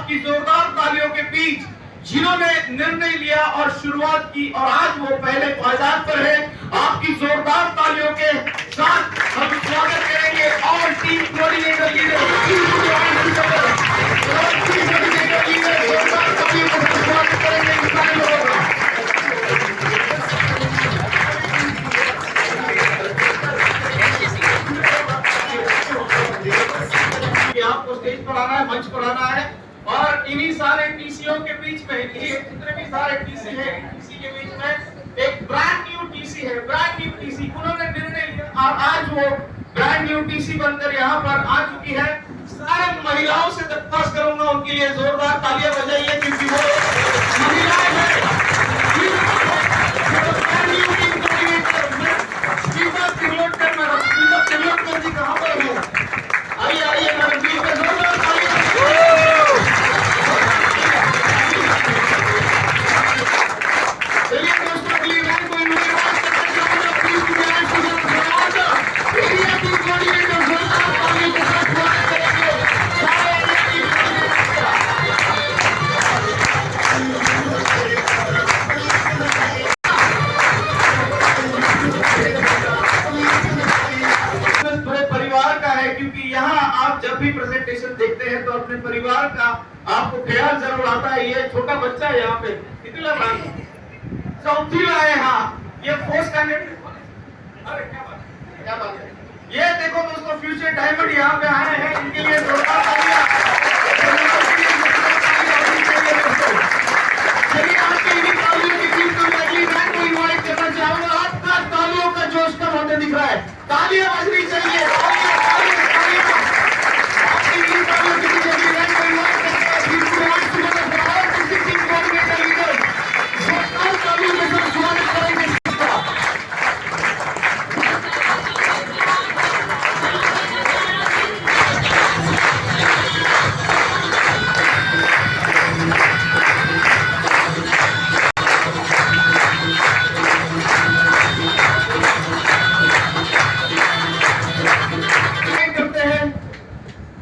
आपकी जोरदार तालियों के बीच जिन्होंने निर्णय लिया और शुरुआत की और आज वो पहले पायदान पर है, आपकी जोरदार तालियों के साथ हम स्वागत करेंगे ऑल टीम कोऑर्डिनेटर लीडर जोरदार तालियों के साथ स्वागत करेंगे इन सारे लोगों का। आपको स्टेज पर आना है, मंच पर आना है और इन्हीं सारे टीसीओ के बीच में, ये जितने भी सारे टीसी हैं, टीसी के बीच में एक ब्रांड न्यू टीसी है, ब्रांड न्यू टीसी उन्होंने निर्णय लिया और आज वो ब्रांड न्यू टीसी बनकर यहाँ पर आ चुकी है। सारे महिलाओं से दरख्वास्त करूंगा उनके लिए जोरदार तालियां बजाइए क्योंकि वो महिलाएं हैं। त्रिलोककर जी कहाँ पर है? आइए आइए मैडम जी का जोरदार तालियां। चलिए दोस्तों अगली रैंक को इनवाइट करना चाहूंगा please to join to area team coordinator जोरदार तालियों के साथ स्वागत करेंगे सारे एरिया टीम क्योंकि यहाँ आप जब भी प्रेजेंटेशन देखते हैं तो अपने परिवार का आपको ख्याल जरूर आता है। ये छोटा बच्चा है यहाँ पे कितना चौथी लाए हाँ ये फोर्स कैंडिडेट। अरे क्या बात है। ये देखो दोस्तों फ्यूचर डायमंड यहाँ पे आए हैं, इनके लिए जोरदार तालियां। चलिए आपके इन्हीं तालियों की टीम को अगली रैंक को इनवाइट करना चाहूंगा। आपका तालियों का जोश कब होते दिख रहा है? तालियां बजनी चाहिए।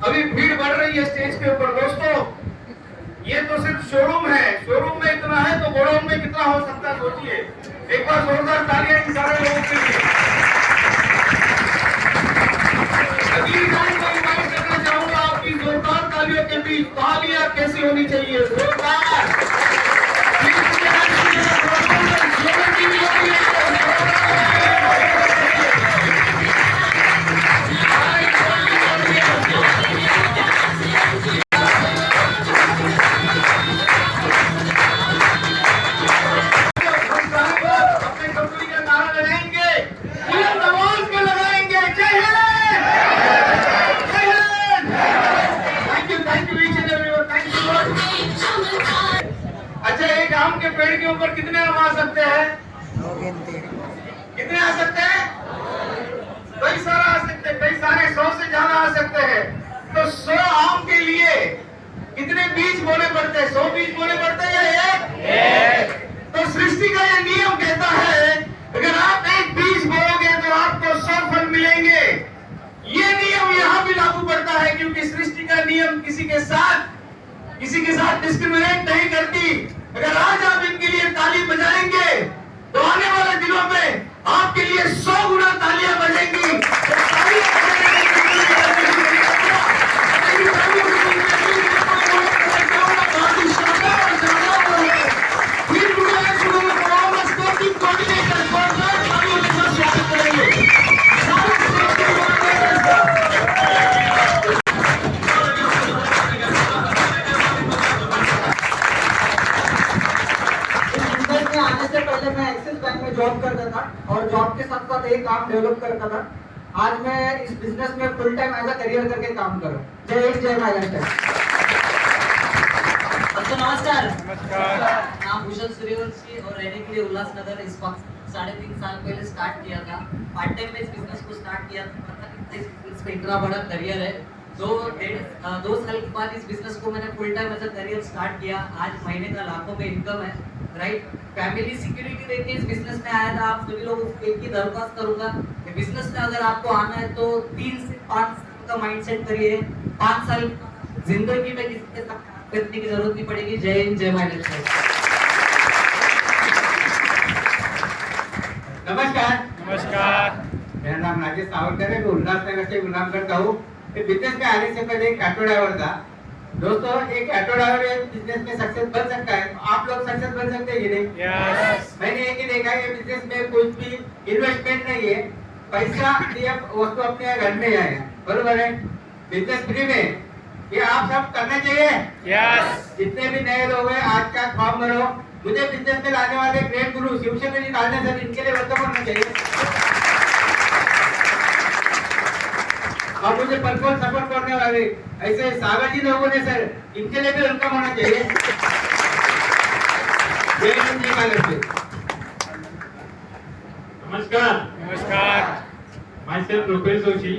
अभी भीड़ बढ़ रही है स्टेज के ऊपर दोस्तों। ये तो सिर्फ शोरूम है, शोरूम में इतना है तो गोडाउन में कितना हो सकता है सोचिए। एक बार जोरदार तालियां इन सारे लोगों के लिए। अगली लाइन को इनवाइट करना चाहूंगा आपकी जोरदार तालियों के बीच। तालियां कैसी होनी चाहिए? जोरदार। के पेड़ के ऊपर कितने आम आ सकते हैं? कितने आ सकते हैं? कई सारे आ सकते हैं, कई सारे 100 से ज्यादा आ सकते हैं। तो 100 आम के लिए कितने बीज बोने पड़ते हैं? 100 बीज बोने पड़ते हैं या एक? तो सृष्टि का यह नियम कहता है अगर आप एक बीज बोओगे तो आपको 100 फल मिलेंगे। ये नियम यहाँ भी लागू पड़ता है क्योंकि सृष्टि का नियम किसी के साथ डिस्क्रिमिनेट नहीं करती। अगर आज आप इनके लिए ताली बजाएंगे तो आने वाले दिनों में आपके लिए 100 गुना तालियां बजेंगी। जॉब करता था और जॉब के साथ साथ एक काम डेवलप करता था। आज मैं इस बिजनेस में full time as a career करके काम कर रहा हूँ। जय हिंद, जय महाराष्ट्र। नमस्कार। नाम भूषण सूर्यवंशी और रहने के लिए उल्लासनगर। इस वक्त 3.5 साल पहले स्टार्ट किया था। पार्ट टाइम में इस बिजनेस को स्टार्ट किया था। इसमें इतना बड़ा करियर है। 2 साल के बाद इस बिजनेस को मैंने full time as a career start किया। आज महीने का लाखों में इनकम है, राइट। फैमिली सिक्योरिटी देके इस बिजनेस में आया था। आप सभी लोगों को एक ही दरख्वास्त करूंगा कि बिजनेस में अगर आपको आना है तो 3 से 5 साल का माइंडसेट करिए। 5 साल जिंदगी में किसी के साथ करने की जरूरत नहीं पड़ेगी। जय हिंद, जय महाराष्ट्र। नमस्कार। नमस्कार। मेरा नाम राजेश सावरकर है, मैं उल्लासनगर से बिलोंग करता हूँ। बिजनेस में आने से पहले एक ऑटो ड्राइवर था। दोस्तों, एक ऑटो ड्राइवर बिजनेस में सक्सेस बन सकता है, तो आप लोग सक्सेस बन सकते हैं कि नहीं? यस। मैंने एक ही देखा है, बिजनेस में कुछ भी इन्वेस्टमेंट नहीं है, पैसा दिया वस्तु अपने घर में आए, बरोबर है? बिजनेस फ्री में, ये आप सब करना चाहिए। यस। जितने भी नए लोग हैं, आज का फॉर्म भरो। मुझे बिजनेस में लाने वाले ग्रेट गुरु शिवसेना जी डालने सर, इनके लिए वेलकम होना चाहिए। और मुझे पर्पल सपोर्ट करने वाले ऐसे सागर जी लोगों ने सर, इनके लिए भी वेलकम होना चाहिए। जय हिंद, जय महाराष्ट्र। नमस्कार. नमस्कार. Myself Rupesh Joshi.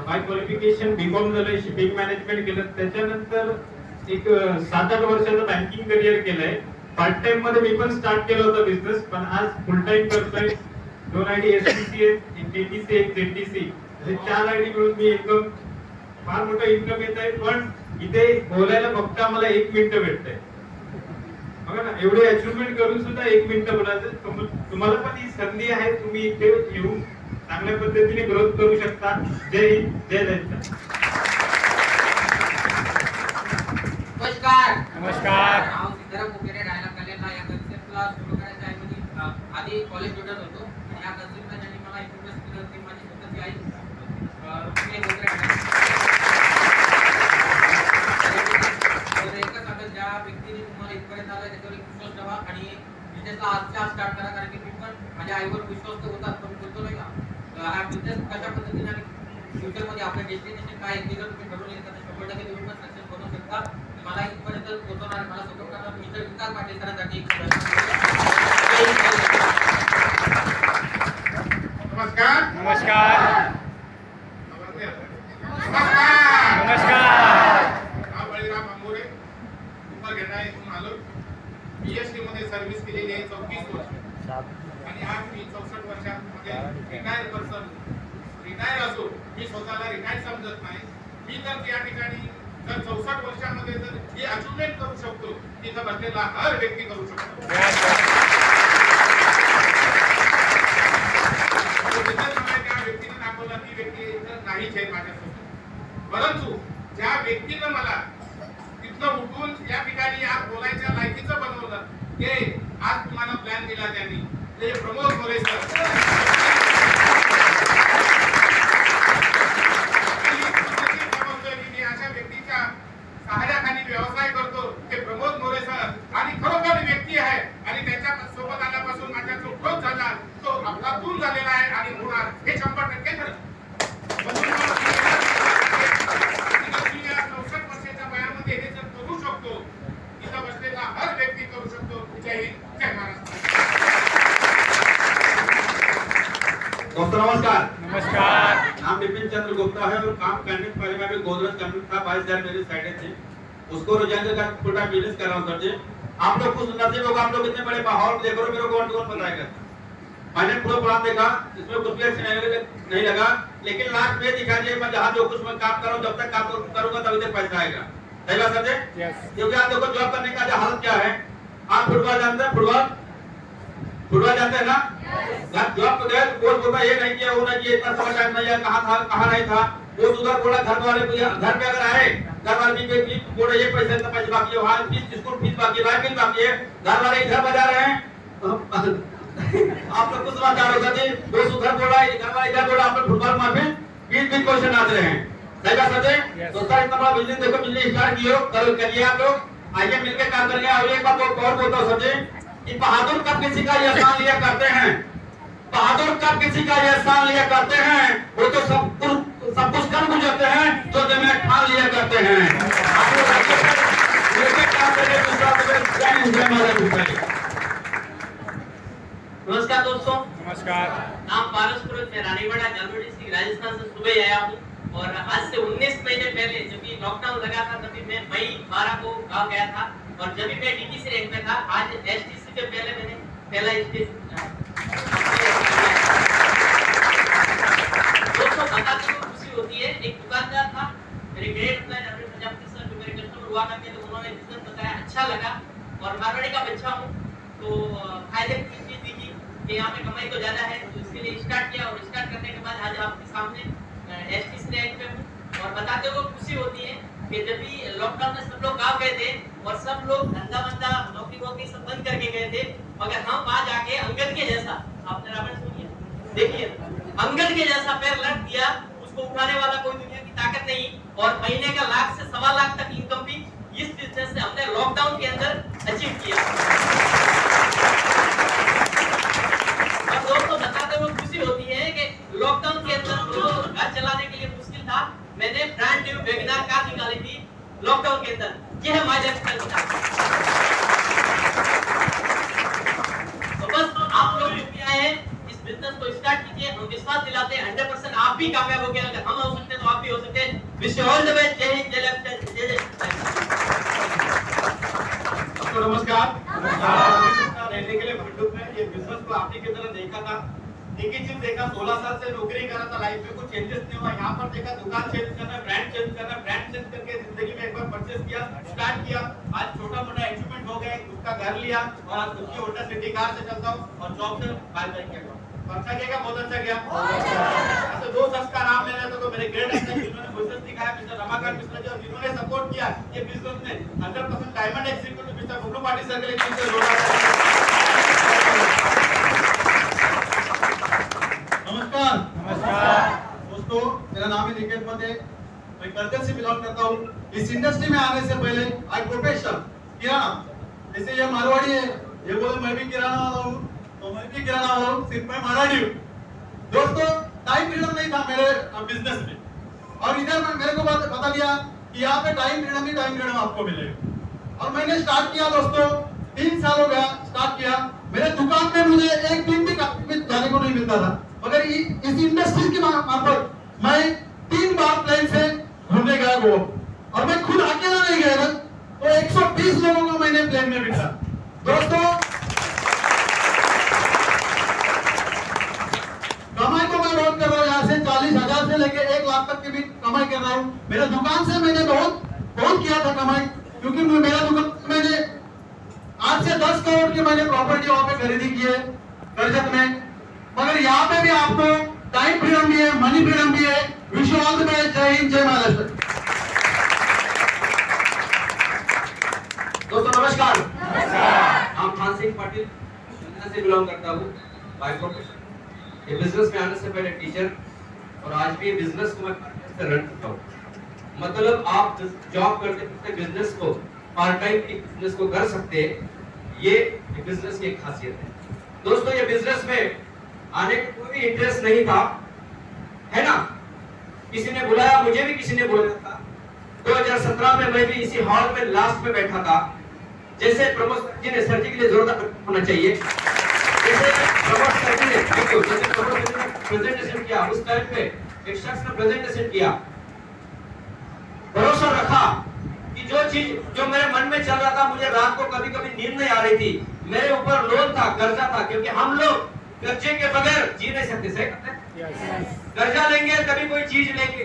My qualification B Com झालंय, शिपिंग मॅनेजमेंट केलं, त्याच्यानंतर एक 7-8 वर्षाचं बँकिंग करिअर केलंय. पार्ट टाइम मध्ये मी पण स्टार्ट केलं होतं बिझनेस, पण आज फुल टाइम करतोय. 2 आयडी एसटीसी आहेत, एक टीटीसी, एक जेटीसी, असे 4 आयडी मिळून मी इन्कम, फार मोठं इन्कम येत आहे. पण इथे बोलायला फक्त आम्हाला 1 मिनिट भेटतंय. बघा ना, एवढे अचिव्हमेंट करून सुद्धा 1 मिनिट बोलायचं. तुम्हाला पण ही संधी आहे, तुम्ही इथे येऊन चांगल्या पद्धतीने ग्रोथ करू शकता. जय हिंद, जय जय. नमस्कार. नमस्कार. नाव सिद्धाराम मुकेरे, राहायला कल्याणला. या कन्सेप्टला सुरू करायच्या ऐवजी आधी कॉलेज स्टुडंट होतो आणि या कन्सेप्टला ज्यांनी मला इंट्रोड्यूस केलं ती माझी स्वतःची आई रुक्मिणी मुकेरे आहे. तर एकच सांगेल, ज्या व्यक्तीने तुम्हाला इथपर्यंत आलाय त्याच्यावर एक विश्वास ठेवा आणि बिझनेसला आजच्या आज स्टार्ट करा. कारण की मी पण माझ्या आईवर विश्वास तर होता, पण बोलतो नाही का हा बिझनेस कशा पद्धतीने आणि फ्युचरमध्ये आपलं डेस्टिनेशन काय आहे ते जर तुम्ही ठरवून येतात तर 100% तुम्ही पण सक्सेस बनवू शकता. मला इथपर्यंत पोहोचवणार, मला सपोर्ट करणार मिस्टर विकास पाटील सरांसाठी नमस्कार. नमस्कार. नमस्कार. नमस्कार. नाव बळीराम अंबोरे, उमरखेडा येथून आलो. बीएसटी मध्ये सर्व्हिस केलेली आहे 34 वर्ष आणि आज मी 64 वर्षामध्ये रिटायर पर्सन. रिटायर असो, मी स्वतःला रिटायर समजत नाही. मी तर त्या ठिकाणी जर 64 वर्षामध्ये जर ही अचिव्हमेंट करू शकतो, तिथं बसलेला हर व्यक्ती करू शकतो. त्या व्यक्तीने दाखवला, ती व्यक्ती इथं नाहीच आहे माझ्यासोबत. परंतु ज्या व्यक्तीनं मला तिथनं उठून या ठिकाणी आज बोलायच्या लायकीचं बनवलं, ते आज तुम्हाला प्लॅन दिला त्यांनी, ते प्रमोद मोरे सर. मी अशा व्यक्तीच्या सहाय्याखाली व्यवसाय करतो, ते प्रमोद मोरे सर आणि खरोखर व्यक्ती आहे आणि त्याच्या सोबत आल्यापासून माझा जो ग्रोथ झाला तो आपलातून झालेला आहे आणि होणार हे 100% खरं. म्हणून 64 वर्षाच्या वयामध्ये हे जर करू शकतो, इथं बसलेला हर व्यक्ती करू शकतो. जय हिंद, जय महाराष्ट्र. दोस्तों नमस्कार. नमस्कार. नाम विपिन चंद्र गुप्ता है और काम करने से पहले मैं भी गोदरेज कंपनी था, 22,000 मेरी साइडें थी, उसको रोजाना का फुल टाइम बिजनेस कर रहा हूँ सर जी. आप लोग खुश नसीब हो, आप लोग इतने बड़े माहौल देख रहे हो, मेरे को कौन बताएगा. मैंने पूरा प्लान देखा, इसमें कुछ भी नहीं लगा, लेकिन लास्ट में दिखा दिया मैं जहाँ जो कुछ मैं काम कर रहा हूँ, जब तक काम करूंगा तभी तक पैसा आएगा. सही बात सर जी? यस. क्योंकि आप देखो जॉब करने का हालत क्या है. आप फुटबॉल जानते हैं? फुटबॉल जानते हैं ना? जॉब तो गए, कोच बोलता ये नहीं किया, वो नहीं किया, इतना समय टाइम नहीं है, कहाँ था कहाँ नहीं था. वो उधर बोला, घर वाले घर पे अगर आए, घर वाले भी बोले ये पैसे इतना पैसे बाकी है, वहाँ फीस स्कूल फीस बाकी है, लाइट बिल बाकी है, घर वाले इधर बजा रहे हैं. आप लोग कुछ समाचार होगा जी, दोस्त उधर बोला, घर वाला इधर बोला, आप लोग फुटबॉल में 20 क्वेश्चन आते रहे हैं. सही बात सर जी? तो सर इतना बड़ा बिजनेस देखो, बिजनेस स्टार्ट करिए आप लोग, आइए मिलकर काम करेंगे. और एक बात और बोलता हूँ सर जी, कि बहादुर कब किसी का एहसान लिया करते हैं, बहादुर कब किसी का एहसान लिया करते हैं, वो तो सब कुछ कर गुजरते हैं जो जब में ठान लिया करते हैं. आप लोग मिलकर काम करेंगे, दूसरा नमस्कार दोस्तों. नमस्कार. नाम पारस पुरोहित, मैं रानीवाड़ा जलवा डिस्ट्रिक्ट राजस्थान से सुबह आया हूँ. और आज से 19 महीने पहले जब भी लॉकडाउन लगा था, तभी मैं मई 12 को गाँव गया था. और जब भी मैं डीटीसी रैंक में था, आज एसटीसी से पहले मैंने पहला स्टेज दोस्तों बताते हुए खुशी होती है. एक दुकानदार था, मेरे ग्रेट एम्प्लॉय पंजाब सर, जो मेरे कस्टमर हुआ करके, तो उन्होंने बिजनेस बताया, अच्छा लगा। और मारवाड़ी का बच्चा हूँ तो फायदे की चीज थी कि यहाँ पे कमाई तो ज्यादा है, तो इसके लिए स्टार्ट किया। और स्टार्ट करने के बाद आज आपके सामने एसटी रैंक पे हूँ। और बताते हुए खुशी होती है कि जब भी लॉकडाउन में सब लोग गाँव गए थे और सब लोग धंधा बंदा नौकरी वोकरी सब बंद करके गए थे, मगर हम आज आके अंगद के जैसा, आपने रावण सुनिए, देखिए अंगद के जैसा पैर लग दिया, उसको उठाने वाला कोई दुनिया की ताकत नहीं। और महीने का 1 लाख से 1.25 लाख तक इनकम भी इस बिजनेस से हमने लॉकडाउन के अंदर अचीव किया। और दोस्तों बताते हुए खुशी होती है कि लॉकडाउन के अंदर जो घर चलाने के लिए मुश्किल था, मैंने ब्रांड न्यू वैगनआर कार निकाली थी लॉकडाउन के अंदर। ये है माय लाइफस्टाइल। तो बस आप लोग भी आए हैं, इस बिजनेस को स्टार्ट कीजिए। हम विश्वास दिलाते हैं 100% आप भी कामयाब होंगे। अगर हम हो सकते हैं तो आप भी हो सकते हैं। Wish you all the best. जय हिंद, जय लाइफस्टाइल, जय जय। आपको नमस्कार। रहने के लिए भंडूप में ये बिजनेस को आपने की तरह देखा था, एक ही चीज देखा, 16 साल से नौकरी कर रहा था, लाइफ में कुछ चेंजेस नहीं हुआ। यहाँ पर देखा दुकान चेंज करना, ब्रांड चेंज करना, ब्रांड चेंज करके जिंदगी में एक बार परचेस किया, स्टार्ट किया। आज छोटा मोटा अचीवमेंट हो गया, खुद का घर लिया और आज खुद की होंडा सिटी कार से चलता हूँ और जॉब से बाहर जाएंगे। अच्छा क्या, बहुत अच्छा गया। तो 2 शख्स का नाम लेना तो मेरे ग्रेट एक्टर जिन्होंने बिजनेस सिखाया, मिस्टर रमाकांत मिश्रा जी, और जिन्होंने सपोर्ट किया ये बिजनेस में 100% diamond executive mister Guddu Patil sir के लिए नमस्कार। नमस्कार दोस्तों, मेरा नाम है निकेत मते, मैं करजत से बिलोंग करता हूँ। इस इंडस्ट्री में आने से पहले आई प्रोफेशन किराना, जैसे ये मारवाड़ी है, ये बोले मैं भी किराना वाला हूँ, तो मैं भी किराना वाला हूँ, सिर्फ मैं मारवाड़ी हूँ। दोस्तों, टाइम फ्रीडम नहीं था मेरे बिजनेस में, और इधर मेरे को बता दिया कि यहाँ पे टाइम फ्रीडम ही टाइम फ्रीडम आपको मिलेगा। और मैंने स्टार्ट किया दोस्तों, 3 साल हो गया स्टार्ट किया। मेरे दुकान में मुझे एक दिन भी जाने को नहीं मिलता था, मगर इस इंडस्ट्री की मार्फत मैं 3 बार प्लेन से घूमने गया गोवा, और मैं खुद अकेला नहीं गया था, तो 120 लोगों को मैंने प्लेन में बिठा। दोस्तों, कमाई तो मैं बहुत कर रहा हूँ, यहाँ से 40,000 से लेके 1 लाख तक की भी कमाई कर रहा हूँ। मेरे दुकान से मैंने बहुत किया था कमाई, क्योंकि मेरा दुकान मैंने 8 से 10 करोड़ की मैंने प्रॉपर्टी वहां पे खरीदी की है करजत में। मगर यहाँ पे भी आपको टाइम फ्रीडम भी है, मनी फ्रीडम भी है। Wish you all the best. जय हिंद, जय महाराष्ट्र। दोस्तों नमस्कार। नाम खान सिंह पाटिल, चंदना से बिलोंग करता हूँ बाय प्रोफेशन। ये बिजनेस में आने से पहले टीचर, और आज भी बिजनेस को मैं रन करता हूँ। मतलब आप जॉब करते करते बिजनेस को, पार्ट टाइम बिजनेस को कर सकते हैं, ये बिजनेस की एक खासियत है। दोस्तों, ये बिजनेस में आने का कोई इंटरेस्ट नहीं था, है ना? किसी ने बुलाया, मुझे भी किसी ने बुलाया था। 2017 में मैं भी इसी हॉल में लास्ट में बैठा था। जैसे प्रमोद जी ने, सर जी के लिए जोरदार होना चाहिए, जैसे प्रमोद सर जी ने प्रेजेंटेशन किया, उस टाइम पे एक शख्स ने प्रेजेंटेशन किया, भरोसा रखा कि जो मेरे मन में चल रहा था, मुझे रात को कभी कभी नींद नहीं आ रही थी, मेरे ऊपर लोन था, कर्जा था, क्योंकि हम लोग कर्जे के बगैर जी नहीं सकते। सही कहते हैं? कर्जा लेंगे तभी कोई चीज लेंगे,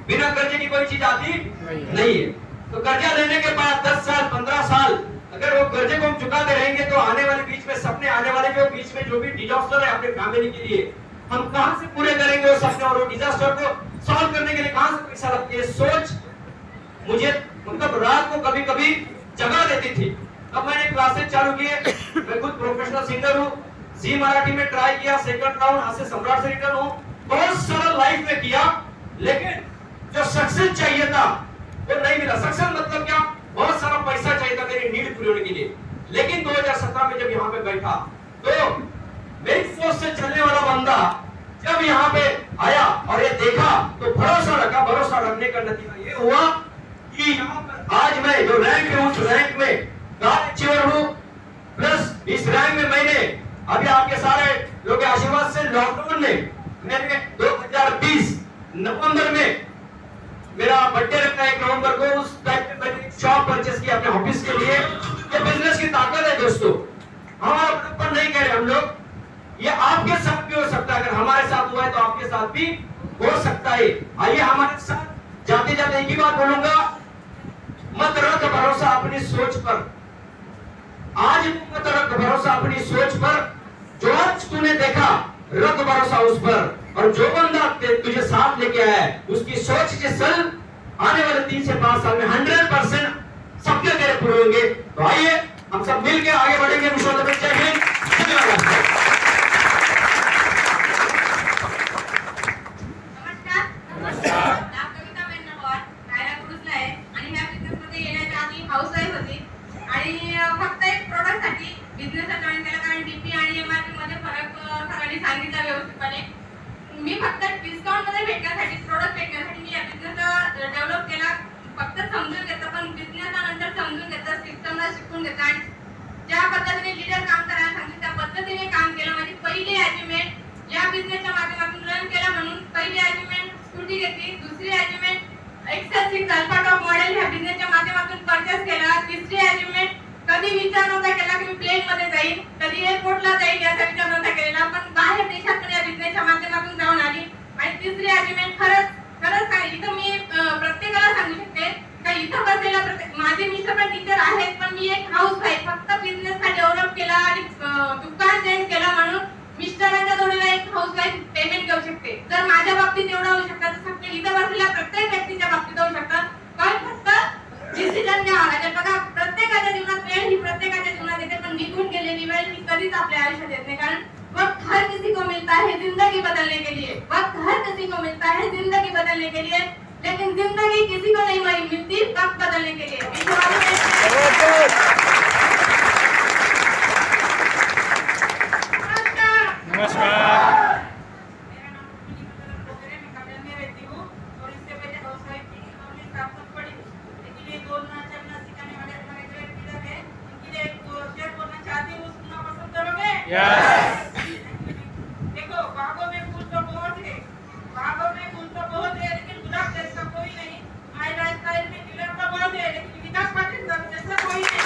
बिना कर्जे की कोई चीज आती नहीं है। तो कर्जा लेने के बाद 10 साल 15 साल अगर वो कर्जे को हम चुकाते रहेंगे, तो आने वाले बीच में सपने, आने वाले जो बीच में जो भी डिजास्टर है अपने फैमिली के लिए, हम कहां से पूरे करेंगे वो सपने, और वो डिजास्टर को सॉल्व करने के लिए कहां से पैसा लगती है, सोच मुझे मतलब रात को कभी कभी जगा देती थी। अब मैंने क्लासेस चालू किए, मैं खुद प्रोफेशनल सिंगर हूँ, जी मराठी में ट्राई किया, सेकंड राउंड, आज से सम्राट से रिटर्न हूँ, बहुत सारा लाइफ में किया, लेकिन जो सक्सेस चाहिए था वो नहीं मिला। सक्सेस मतलब क्या? बहुत सारा पैसा चाहिए था मेरी नीड पूरी होने के लिए। लेकिन 2017 में जब यहाँ पे बैठा, तो मेरी सोच से चलने वाला बंदा जब यहाँ पे आया और ये देखा, तो भरोसा रखा। भरोसा रखने का नतीजा ये हुआ कि यहाँ पर आज मैं जो रैंक है, उस रैंक में गार्ड अचीवर हूँ, प्लस इस रैंक में मैंने अभी आपके सारे लोगों के आशीर्वाद से लॉकडाउन में मैंने 2020 नवंबर में मेरा बर्थडे रखा है 1 नवंबर को, उस टाइम पे मैंने शॉप परचेस किया अपने ऑफिस के लिए। ये बिजनेस की ताकत है दोस्तों, हमारा बड़प्पन नहीं कह रहे हम लोग, ये आपके साथ भी हो सकता है। अगर हमारे साथ हुआ है तो आपके साथ भी हो सकता है। आइए हमारे साथ जाते जाते एक ही बात बोलूंगा, मत मत रख भरोसा अपनी सोच पर, आज मत रख भरोसा अपनी सोच पर, जो आज तूने देखा रख भरोसा उस पर, और जो बंदा तुझे साथ लेके आया है उसकी सोच के सल आने वाले 3 से 5 साल में 100% सपने तेरे पूरे होंगे। तो आइए हम सब मिलकर आगे बढ़ेंगे। जय हिंद, धन्यवाद। नमस्कार, नाव कविता मेननवार, राहायला कुरुसला आहे आणि ह्या बिझनेस मध्ये येण्याच्या आधी हाऊसवाईफ होती आणि फक्त एक प्रोडक्ट साठी बिझनेस जॉईन केला, कारण डीपी आणि एमआरपी मध्ये फरक सरांनी सांगितला व्यवस्थितपणे। मी फक्त डिस्काउंट मध्ये भेटण्यासाठी, प्रोडक्ट भेटण्यासाठी मी या बिझनेस डेव्हलप केला, फक्त समजून घेतलं, पण बिझनेस नंतर समजून घेतलं, सिस्टमला शिकून घेतलं आणि ज्या पद्धतीने लीडर काम करायला सांगितलं त्या पद्धतीने काम केलं। माझी पहिली अचीवमेंट या बिझनेसच्या माध्यमातून रन केला, म्हणून पहिली अचीवमेंट स्कूटी घेतली, दुसरी achievement XL 6 alpha top model ह्या बिझनेसच्या माध्यमातून परचेस केला, तिसरी अचीवमेंट कधी विचार नव्हता केला की मी प्लेन मध्ये जाईल, कधी एअरपोर्टला जाईल याचा विचार नव्हता केलेला, पण बाहेर देशात पण या बिझनेसच्या माध्यमातून जाऊन आली। आणि तिसरी अचीवमेंट खरंच इथं मी प्रत्येकाला सांगू शकते का इथं बसलेला माझे मिस्टर पण टीचर आहेत, पण मी एक हाऊसवाईफ, फक्त बिझनेस हा डेव्हलप केला आणि दुकान चेंज केला, म्हणून मिस्टरांच्या जोडीला एक हाऊसवाईफ पेमेंट घेऊ शकते। जर माझ्या बाबतीत एवढं होऊ शकतं तर सगळे इथं बसलेल्या प्रत्येक व्यक्तीच्या बाबतीत होऊ शकतं, पण फक्त डिसिजन घ्यावा लागेल। बघा, प्रत्येकाच्या जीवनात वेळ ही प्रत्येकाच्या जीवनात येते, पण निघून गेलेली वेळ ही कधीच आपल्या आयुष्यात येत नाही, कारण वक्त हर किसी को मिलता है जिंदगी बदलने के लिए, वक्त हर किसी को मिलता है जिंदगी बदलने के लिए, लेकिन जिंदगी किसी को नहीं मिलती वक्त बदलने के लिए। नमस्कार। मेरा नाम मैं कल्याण में रहती हूँ और इससे पहले हाउसवाइफ थी और मैं स्टार्टअप पढ़ी, लेकिन ये बोलना चलना सिखाने वाले हमारे ग्रेट लीडर हैं, इनके लिए एक शेयर बोलना चाहती हूँ, सुनना पसंद करोगे? यस। देखो, बागों में फूल तो बहुत है, बागों में फूल तो बहुत है, लेकिन गुलाब जैसा कोई नहीं। माय लाइफस्टाइल में डीलर तो बहुत है, लेकिन विकास पाटिल जैसा कोई नहीं।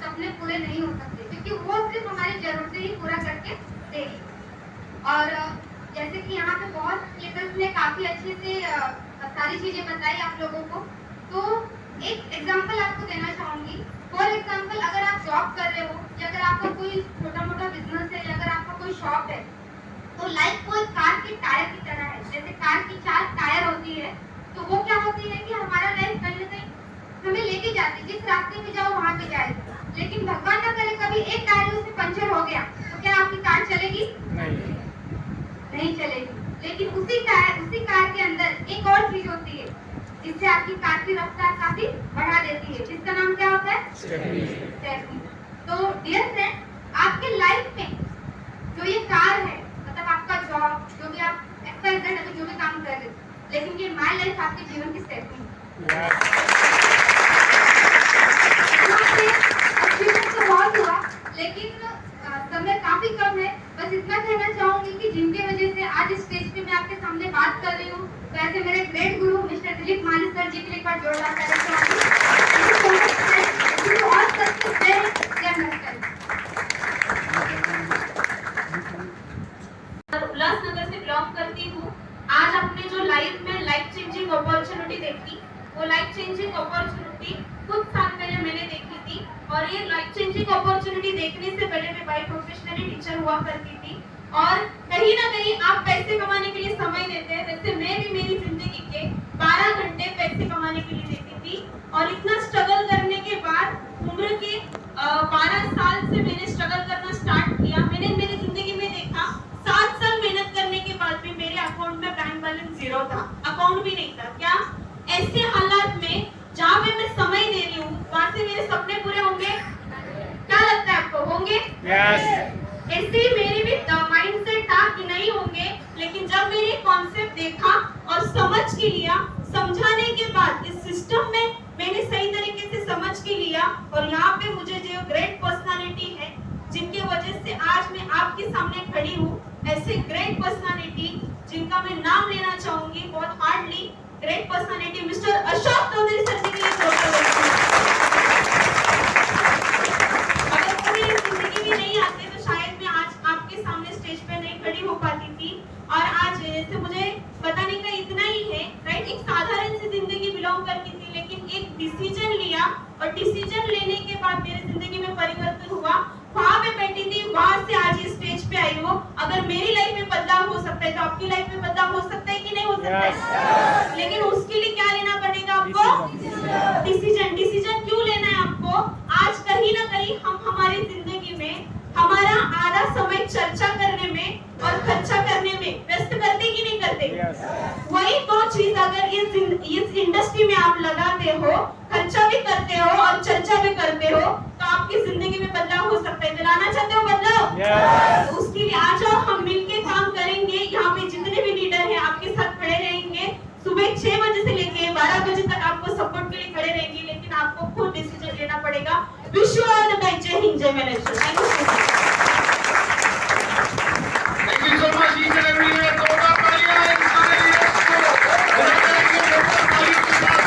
सपने पूरे नहीं हो सकते, क्योंकि वो सिर्फ हमारी जरूरतें ही पूरा करके देगी। और जैसे कि यहाँ पे बहुत लीडर्स ने काफी अच्छे से सारी चीजें बताई आप लोगों को, तो एक एग्जांपल आपको देना चाहूंगी। फॉर एग्जांपल, अगर आप जॉब कर रहे हो या अगर आपका कोई छोटा मोटा बिजनेस है या अगर आपका कोई शॉप है, तो लाइफ कोई कार के टायर की तरह है। जैसे कार की 4 टायर होती है, तो वो क्या होती है कि हमारा लाइफ कहीं ना कहीं हमें लेके जाती है, जिस रास्ते में जाओ वहाँ पे जाएगी। लेकिन भगवान न करे कभी एक टायर उससे पंचर हो गया, तो क्या आपकी कार चलेगी? नहीं चलेगी। लेकिन उसी कार के अंदर एक और चीज होती है जिससे आपकी कार की रफ्तार काफी बढ़ा देती है, जिसका नाम क्या होता है? स्टेपनी। तो डियर फ्रेंड, आपके लाइफ में जो ये कार है, मतलब आपका जॉब, जो भी आप एक्सरसाइज है, तो जो भी काम कर रहे हो, लेकिन ये माय लाइफ आपके जीवन की स्टेपनी तो बहुत हुआ, लेकिन समय काफी कम है। बस इतना कहना चाहूंगी कि जिनकी वजह से आज इस स्टेज पे मैं आपके सामने बात कर रही हूँ, तो ऐसे मेरे ग्रेट गुरु मिस्टर दिलीप माली सर जी के लिए एक बार जोरदार ताली उल्लासनगर से बिलोंग करती हूँ। आज अपने जो लाइफ में लाइफ चेंजिंग अपॉर्चुनिटी देखी, वो लाइफ चेंजिंग अपॉर्चुनिटी कुछ साल पहले मैंने देखी थी, और ये लाइफ चेंजिंग अपॉर्चुनिटी देखने से पहले मैं बाय प्रोफेशनली टीचर हुआ करती थी। और कहीं ना कहीं आप पैसे कमाने के लिए समय देते हैं, वैसे मैं भी मेरी जिंदगी के 12 घंटे पैसे कमाने के लिए देती थी, और इतना स्ट्रगल यस ऐसे ही मेरे भी माइंडसेट था कि नहीं होंगे, लेकिन जब मैंने कॉन्सेप्ट देखा और समझ के लिया, समझाने के बाद इस सिस्टम में मैंने सही तरीके से समझ के लिया, और यहाँ पे मुझे जो ग्रेट पर्सनालिटी है जिनके वजह से आज मैं आपके सामने खड़ी हूँ, ऐसे ग्रेट पर्सनालिटी जिनका मैं नाम लेना चाहूंगी बहुत hardly, great personality mister Ashok Chaudhary sir ji के लिए अगर वो मेरी जिंदगी में नहीं आते तो शायद मैं आज आपके सामने स्टेज पे नहीं खड़ी हो पाती थी। और आज जैसे मुझे बताने का इतना ही है, राइट, एक साधारण सी जिंदगी बिलोंग करती थी, लेकिन एक डिसीजन लिया और डिसीजन लेने के बाद मेरी जिंदगी में परिवर्तन हुआ। वहां पे बैठी थी, वहां से आज इस स्टेज पे आई हूँ। अगर मेरी लाइफ में बदलाव हो सकता है तो आपकी लाइफ में बदलाव हो सकता है कि नहीं हो सकता है? लेकिन उसके लिए क्या लेना पड़ेगा आपको? डिसीजन। डिसीजन क्यों लेना है आपको? आज कहीं ना कहीं हम हमारी जिंदगी में हमारा आधा समय चर्चा करने में और खर्चा करने में व्यस्त करते कि नहीं करते? वही दो चीज अगर इस इंडस्ट्री में आप लगाते हो, खर्चा भी करते हो और चर्चा भी करते हो, तो आपकी जिंदगी में बदलाव हो सकता है। दिलाना चाहते हो बदलाव? उसके लिए आज हम मिलके काम करेंगे। यहाँ पे जितने भी लीडर हैं आपके साथ खड़े रहेंगे, सुबह 6 बजे से लेके 12 बजे तक आपको सपोर्ट के लिए खड़े रहेंगे, लेकिन आपको खुद डिसीजन लेना पड़ेगा। Wish you all the best. जय हिंद, जय manager. Thank you so much each and every year. जोरदार तालियां इन सारे लीडर्स को बजा करेंगे जोरदार ताली के साथ।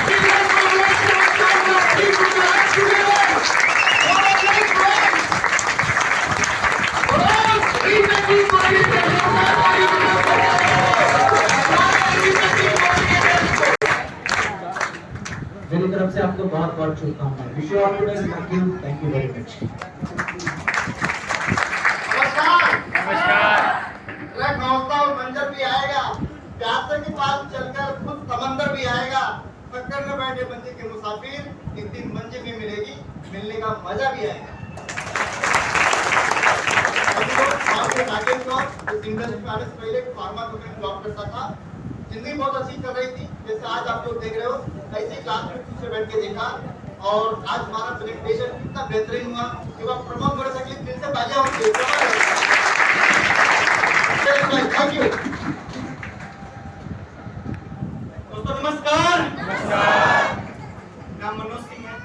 लीडर्स को लेकर चलना ठीक गुजरात स्टूडेंट्स और अपने फ्रेंड्स और रीजन की बड़ी जोरदार ताली मेरी तरफ से आपको बहुत बहुत शुभकामनाएं। Wish you all the best. Thank you very much. Truck पहुंचता और मंजर भी आएगा, प्यासे के पास चलकर खुद समंदर भी आएगा। पकड़ में बैठे मंजिल के मुसाफिर एक दिन मंजिल भी मिलेगी, मिलने का मजा भी आएगा। राकेश गौर इस इंडस्ट्री में आने से पहले फार्मा कंपनी में जॉब करता था। जिंदगी बहुत अच्छी चल रही थी, जैसे आज आप लोग देख रहे हो, ऐसे क्लास में पीछे बैठ के देखा, और आज हमारा प्रेजेंटेशन कितना बेहतरीन हुआ कि वह प्रमोट कर सके। दिल से तालियां होती है। थैंक यू दोस्तों, नमस्कार। नाम मनोज सिंह है।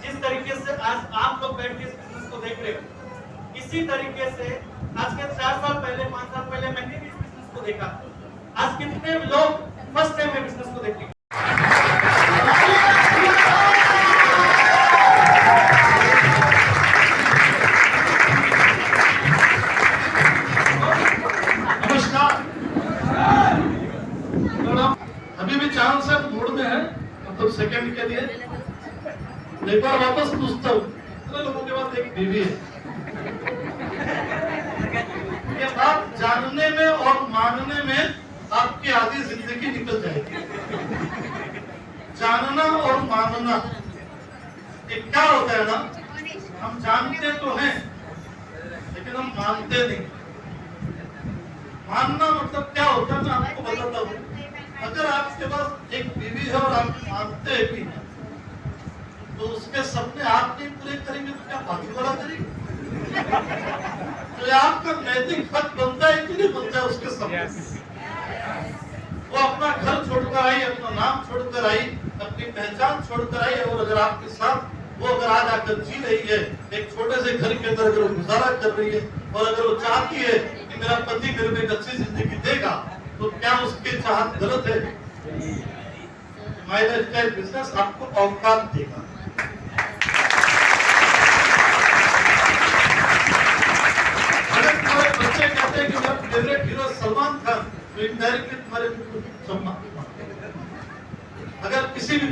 जिस तरीके से आज आप लोग बैठ के इस बिजनेस को देख रहे हो, इसी तरीके से आज के 4 साल पहले 5 साल पहले मैंने भी इस बिजनेस को देखा। आज कितने लोग फर्स्ट टाइम में बिजनेस को देखेंगे? अभी भी चांद से मूड में है, मतलब सेकंड के लिए एक बार वापस पूछता हूँ। इतने लोगों के पास एक बीवी है। ये बात जानने में और मानने में आपकी आधी जिंदगी निकल जाएगी। जानना और मानना ये क्या होता है ना, हम जानते तो हैं लेकिन हम मानते नहीं। मानना मतलब क्या होता है मैं आपको बताता हूँ। अगर आपके पास एक बीवी है और आप मानते भी हैं, तो उसके सपने आप नहीं पूरे करेंगे तो क्या बाकी वाला करेंगे? तो आपका नैतिक हक बनता है कि नहीं बनता है उसके सपने? वो अपना घर छोड़कर आई, अपना नाम छोड़कर आई, अपनी पहचान छोड़कर आई, और अगर आपके साथ वो अगर आज आकर जी रही है, एक छोटे से घर के अंदर अगर वो गुजारा कर रही है, और अगर वो चाहती है कि मेरा पति मेरे में एक अच्छी जिंदगी देगा, तो क्या उसकी चाहत गलत है? माय लाइफस्टाइल बिजनेस आपको औकात देगा। अगर तुम्हारे बच्चे कहते हैं कि मेरा फेवरेट हीरो सलमान खान, तो इनडायरेक्टली तुम्हारे सम्मान। अगर किसी भी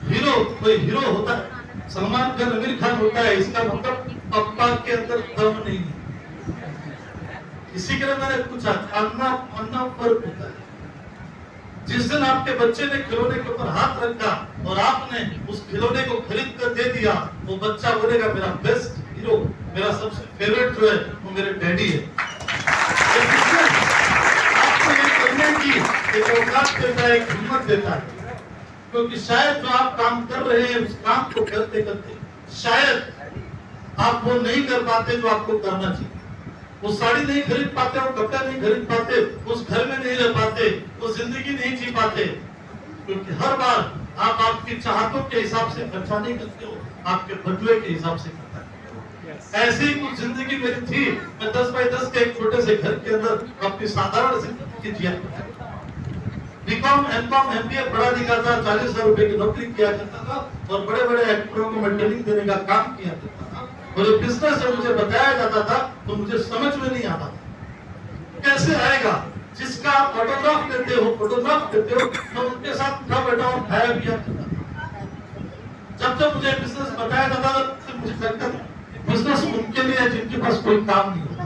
हीरो कोई हीरो होता है, सलमान खान आमिर खान होता है, इसका मतलब औकात के अंदर दम नहीं है। इसी के लिए मैंने पूछा, अन्ना फर्क होता है। जिस दिन आपके बच्चे ने खिलौने के ऊपर हाथ रखा और आपने उस खिलौने को खरीद कर दे दिया, वो बच्चा बोलेगा मेरा बेस्ट हीरो, मेरा सबसे फेवरेट जो है वो मेरे डैडी है। आपको ये करने की एक औकात देता है, एक हिम्मत देता है, क्योंकि शायद जो आप काम कर रहे हैं उस काम को करते करते शायद आप वो नहीं कर पाते जो आपको करना चाहिए। वो साड़ी नहीं खरीद पाते, वो कपड़ा नहीं खरीद पाते, उस घर में नहीं रह पाते, वो जिंदगी नहीं जी पाते, क्योंकि हर बार आप आपकी चाहतों के हिसाब से खर्चा नहीं करते हो, आपके बटुए के हिसाब से खर्चा करते हो। ऐसी ही कुछ जिंदगी मेरी थी। मैं 10 बाई 10 के एक छोटे से घर के अंदर अपनी साधारण जिंदगी जिया करता था। बीकॉम, एमकॉम, एमबीए पढ़ा लिखा था, 40,000 रुपए की नौकरी किया करता था और बड़े बड़े एक्टरों को मैं ट्रेनिंग देने का काम किया करता था। और ये बिजनेस जब मुझे बताया जाता था तो मुझे समझ में नहीं आता था कैसे आएगा। जिसका फोटोग्राफ लेते हो मैं उनके साथ उठा बैठा और खाया पिया करता था। जब मुझे बिजनेस बताया जाता था तो मुझे लगता था बिजनेस उनके लिए है जिनके पास कोई काम नहीं होता।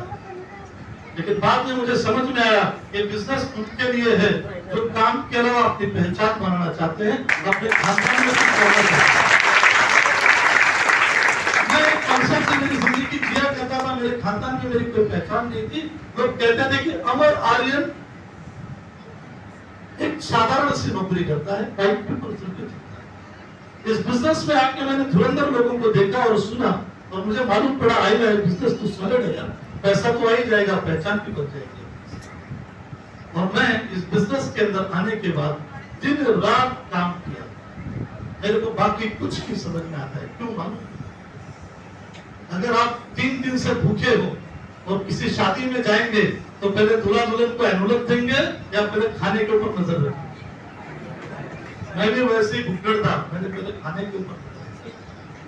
लेकिन बाद में मुझे समझ में आया कि बिजनेस उनके लिए है जो काम के अलावा अपनी पहचान बनाना चाहते हैं, अपने खानदान में कुछ करना चाहते हैं। मैं एक कॉन्सेप्ट से मेरी जिंदगी जिया करता था, मेरे खानदान में मेरी कोई पहचान नहीं थी। लोग कहते थे कि अमर आर्यन एक साधारण सी नौकरी करता है, 5% जीता है। इस बिजनेस में आके मैंने धुरंधर लोगों को देखा और सुना और मुझे मालूम पड़ा आएगा बिजनेस तो सॉलिड है यार, पैसा तो आ ही जाएगा, पहचान भी बन जाएगी। और मैं इस बिजनेस के अंदर आने के बाद दिन रात काम किया। मेरे को बाकी कुछ नहीं समझ में आता है। क्यों मालूम? अगर आप 3 दिन से भूखे हो और किसी शादी में जाएंगे तो पहले दूल्हा दुल्हन को एनवलप देंगे या पहले खाने के ऊपर नजर रखेंगे। मैं भी वैसे ही भुक्कड़ था, मैंने पहले खाने के ऊपर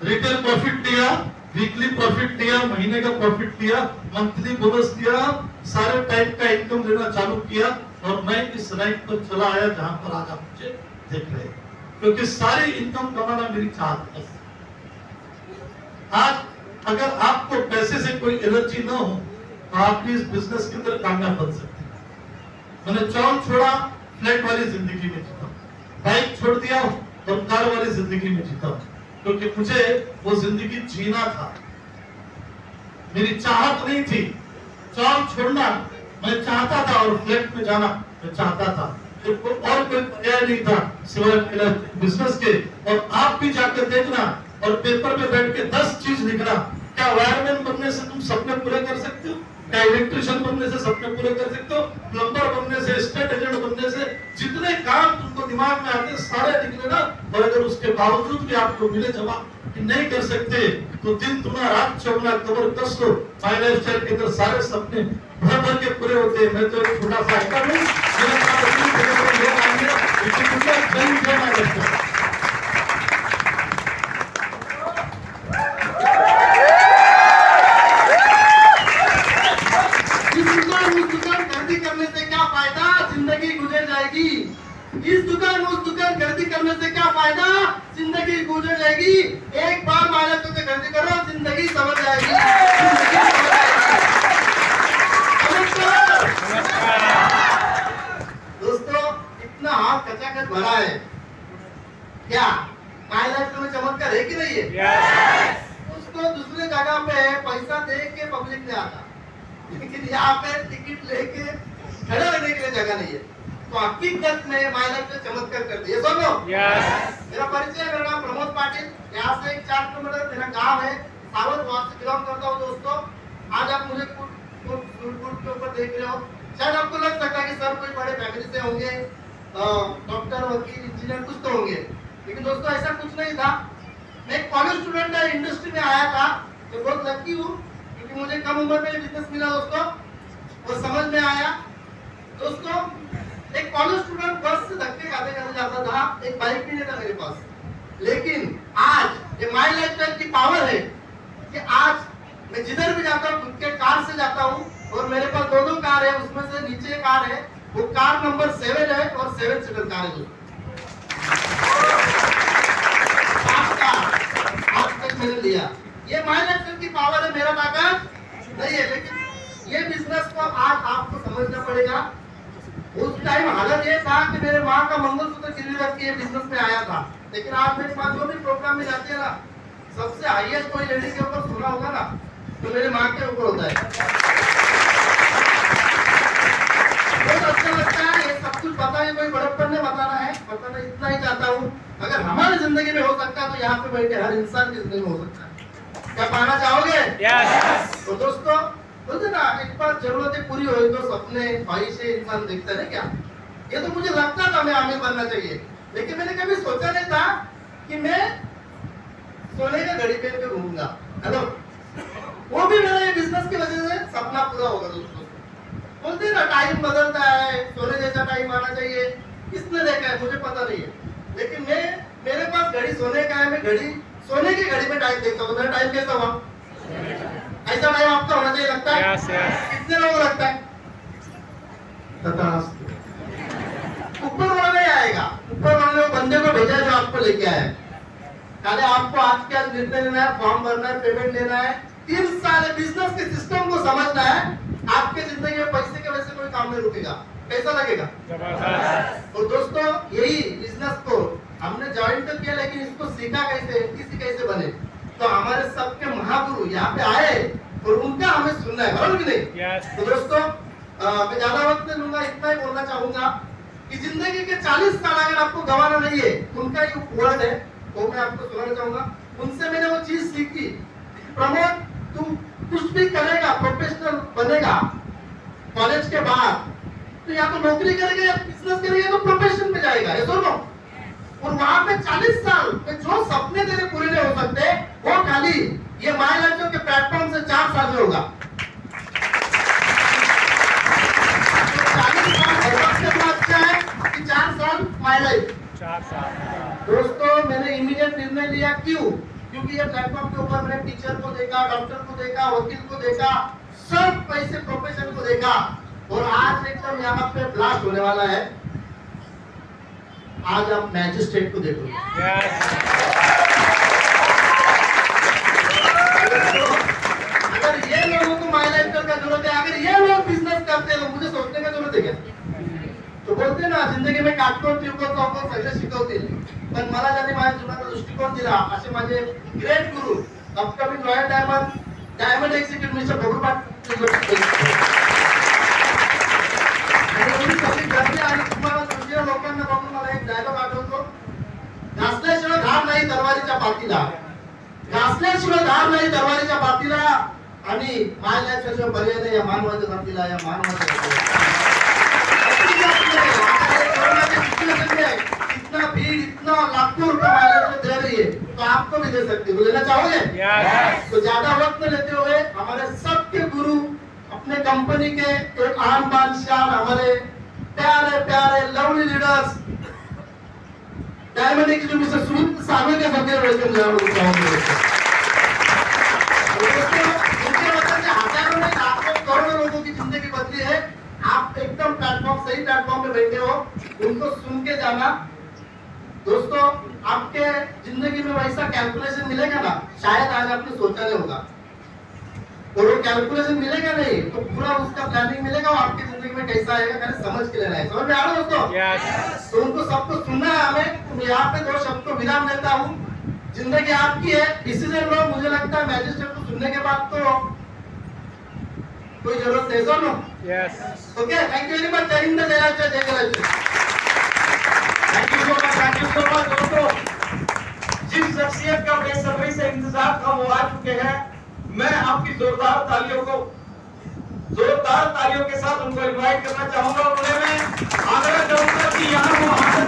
रिटेल प्रॉफिट लिया, वीकली प्रॉफिट लिया, महीने का प्रॉफिट लिया, मंथली बोनस लिया, सारे टाइप का इनकम लेना चालू किया और मैं इस रैंक पर चला आया जहां पर आज आप मुझे देख रहे हैं। क्योंकि सारी इनकम कमाना मेरी चाहत है। आज अगर आपको पैसे से कोई एलर्जी ना हो तो आप भी इस बिजनेस के अंदर कामयाब बन सकते हैं। मैंने जॉब छोड़ा, फ्लैट वाली जिंदगी में जीता, बाइक छोड़ दिया और कार वाली जिंदगी में जीता, क्योंकि मुझे वो जिंदगी जीना था। मेरी चाहत नहीं थी जॉब छोड़ना, मैं चाहता था और फ्लैट में जाना मैं चाहता था। और कोई पर्याय नहीं था सिवाय बिजनेस के। और आप भी जाकर देखना और पेपर में बैठ के 10 चीज लिखना। क्या वायरमैन बनने से तुम सपने पूरे कर सकते हो? क्या इलेक्ट्रिशियन बनने से सपने पूरे कर सकते हो? प्लम्बर बनने से, स्टेट एजेंट बनने से, जितने काम तुमको दिमाग में आते सारे लिख लेना। और अगर उसके बावजूद भी आपको मिले जवाब कि नहीं कर सकते तो दिन दुना रात चौगुना कबर कस लो। माय लाइफस्टाइल के अंदर सारे सपने भर भर के पूरे होते हैं। मैं तो एक छोटा सा आइकन हूं, मेरा काम लोग आएंगे लेकिन मुझे जल्द जाना लगता है। जिंदगी गुजर जाएगी। इस दुकान उस दुकान खरीदी करने से क्या फायदा? जिंदगी गुजर जाएगी। एक बार माइनस करके खरीदी करो, जिंदगी समझ जाएगी। दोस्तों इतना हाथ खचाखच भरा है, क्या माइनस में चमत्कार है कि नहीं है? उसको दूसरे जगह पे पैसा दे के पब्लिक ने आता, लेकिन यहाँ पे टिकट लेके खड़े रहने के लिए जगह नहीं है। तो हकीकत में माइनस ने चमत्कार कर दिया। सुनो, मेरा परिचय, मेरा नाम प्रमोद पाटिल, यहाँ से 4 किलोमीटर मेरा गांव है, सावत, वहां से बिलोंग करता हूँ। दोस्तों आज आप मुझे के ऊपर देख रहे हो, शायद आपको लग सकता है कि सर कोई बड़े फैमिली से होंगे, डॉक्टर, वकील, इंजीनियर कुछ तो होंगे, लेकिन दोस्तों ऐसा कुछ नहीं था। मैं एक कॉलेज स्टूडेंट है, इंडस्ट्री में आया था। तो बहुत लकी हूँ क्योंकि मुझे कम उम्र में बिजनेस मिला दोस्तों, और समझ में आया। दोस्तों एक कॉलेज स्टूडेंट बस से धक्के खाते खाते जाता था, एक बाइक भी नहीं था मेरे पास, लेकिन आज ये माय लाइफस्टाइल की पावर है कि आज मैं जिधर भी जाता हूँ खुद के कार से जाता हूँ। और मेरे पास 2 कार है, उसमें से नीचे कार है, वो कार नंबर 7 है और 7 सीटर कार है। आज तक मैंने लिया, ये माय लाइफस्टाइल की पावर है, मेरा ताकत नहीं है। लेकिन ये बिजनेस को आज आपको समझना पड़ेगा। उस टाइम हालत ये था कि मेरे माँ का मंगलसूत्र गिरवी रख के बिजनेस में आया था, लेकिन आज मेरे पास जो भी प्रोग्राम में जाते हैं ना, सबसे हाईएस्ट कोई लेडी के ऊपर सुना होगा ना तो मेरे माँ के ऊपर होता है। बहुत अच्छा लगता है, ये सब कुछ पता है, कोई बड़प्पन ने बताना है, बताना इतना ही चाहता हूँ। अगर हमारी जिंदगी में हो सकता है तो यहाँ पे बैठे हर इंसान की जिंदगी में हो सकता है। क्या पाना चाहोगे? यस। तो दोस्तों बोलते ना, एक बार जरूरतें पूरी हुई तो सपने ख्वाहिशें इंसान देखता है ना क्या? ये तो मुझे लगता था मैं आमिर बनना चाहिए, लेकिन मैंने कभी सोचा नहीं था कि मैं सोने का घड़ी पहन के घूमूंगा। हेलो, वो भी मेरा ये बिजनेस की वजह से सपना पूरा होगा दोस्तों। बोलते ना टाइम बदलता है, सोने जैसा टाइम आना चाहिए, किसने देखा है मुझे पता नहीं है, लेकिन मेरे पास घड़ी सोने का है, मैं घड़ी सोने की घड़ी में टाइम देखता हूँ। मेरा टाइम कैसा हुआ? ऐसा टाइम आपका होना चाहिए, लगता है? Yes yes. कितने लोगों को लगता है? तथास्तु। ऊपर वाला नहीं आएगा, ऊपर वाले वो बंदे को भेजा है जो आपको लेके आया है। खाली आपको आज के आज निर्णय लेना है, फॉर्म भरना है, पेमेंट लेना है, 3 साल बिजनेस के सिस्टम को समझना है। आपके जिंदगी में पैसे के वजह से कोई काम नहीं रुकेगा। कैसा लगेगा? जबरदस्त। और दोस्तों यही बिजनेस को हमने ज्वाइन तो किया, लेकिन इसको सीखा कैसे, एमटीसी कैसे बने, तो हमारे सबके महागुरु यहाँ पे आए और उनका हमें सुनना है, बराबर कि नहीं? यस। तो दोस्तों मैं ज्यादा वक्त नहीं लूंगा, इतना ही बोलना चाहूंगा कि जिंदगी के 40 साल अगर आपको गंवाना नहीं है, उनका एक वर्ड है वो मैं आपको सुनाना चाहूंगा। उनसे मैंने वो चीज सीखी, प्रमोद तू कुछ भी करेगा, प्रोफेशनल बनेगा कॉलेज के बाद, तो या तो नौकरी करेगा या बिजनेस करेगा, तो प्रोफेशन में जाएगा, ये दोनों। और वहां पे 40 साल में जो सपने तेरे पूरे नहीं हो सकते, वो खाली ये माय लाइफ के प्लेटफॉर्म से 4 साल में होगा। 40 साल बर्बाद करना अच्छा है कि 4 साल माय लाइफ? 4 साल। दोस्तों मैंने इमीडिएट निर्णय लिया, क्यों? क्योंकि ये प्लेटफॉर्म के ऊपर मैंने टीचर को देखा, डॉक्टर को देखा, वकील को देखा, सब पैसे प्रोफेशन को देखा, और आज एकदम यहाँ पे ब्लास्ट होने वाला है। आज आप मैजिस्ट्रेट को देखो। अगर ये लोगों को माय लाइफ का जरूरत है, अगर ये लोग बिजनेस करते हैं तो मुझे सोचने का जरूरत है क्या? तो बोलते ना जिंदगी में काटकोण तिरकोण चौकोन सगळे शिकवतील, पण मला ज्यांनी माझ्या जीवनाचा दृष्टिकोन दिला असे माझे ग्रेट गुरु upcoming royal diamond executive mister Bablu Patil आणि तुम्हाला दुसऱ्या लोकांना बघून मला एक डायलॉग आठवतो, घासल्याशिवाय धार नाही तलवारीच्या पाठीला, घासल्याशिवाय धार नाही तलवारीच्या पाठीला, आणि मारल्याशिवाय पर्याय नाही या मानवाच्या जातीला, या मानवाच्या जातीला। इतना भीड़, इतना लाखों रुपए माइलेज दे रही है, तो आपको भी दे सकती है, लेना चाहोगे? तो ज्यादा वक्त न लेते हुए हमारे सबके गुरु, अपने कंपनी के एक आन बान शान, हमारे प्यारे प्यारे lovely leaders diamond exclusive mister Sunil Sagar के सबके वेलकम चाहूंगा। उनके वजह से हजारों नहीं लाखों करोड़ों लोगों की जिंदगी बदली है। आप एकदम प्लेटफॉर्म, सही प्लेटफॉर्म पे बैठे हो, उनको सुन के जाना। दोस्तों आपके जिंदगी में वैसा कैलकुलेशन मिलेगा ना, शायद आज आपने सोचा नहीं होगा, और वो कैलकुलेशन मिलेगा नहीं तो पूरा उसका प्लानिंग मिलेगा, वो आपकी जिंदगी में कैसा आएगा मैंने समझ के लेना है। समझ में आ रहा है दोस्तों? यस। तो उनको सबको सुनना है हमें। तो यहाँ पे 2 शब्द को विराम देता हूँ, जिंदगी आपकी है, डिसीजन लो। मुझे लगता है मैजिस्ट्रेट को सुनने के बाद तो कोई जरूरत नहीं, सुनो। Yes. Okay, thank you very much. जय हिंद, जय राज्य, जय जय। थैंक यू सो मच दोस्तों। जिस शख्सियत का बेसब्री से इंतजार था वो आ चुके हैं। मैं आपकी जोरदार तालियों के साथ उनको इनवाइट करना चाहूंगा, और उन्हें मैं आग्रह करूंगा कि यहाँ वो आसन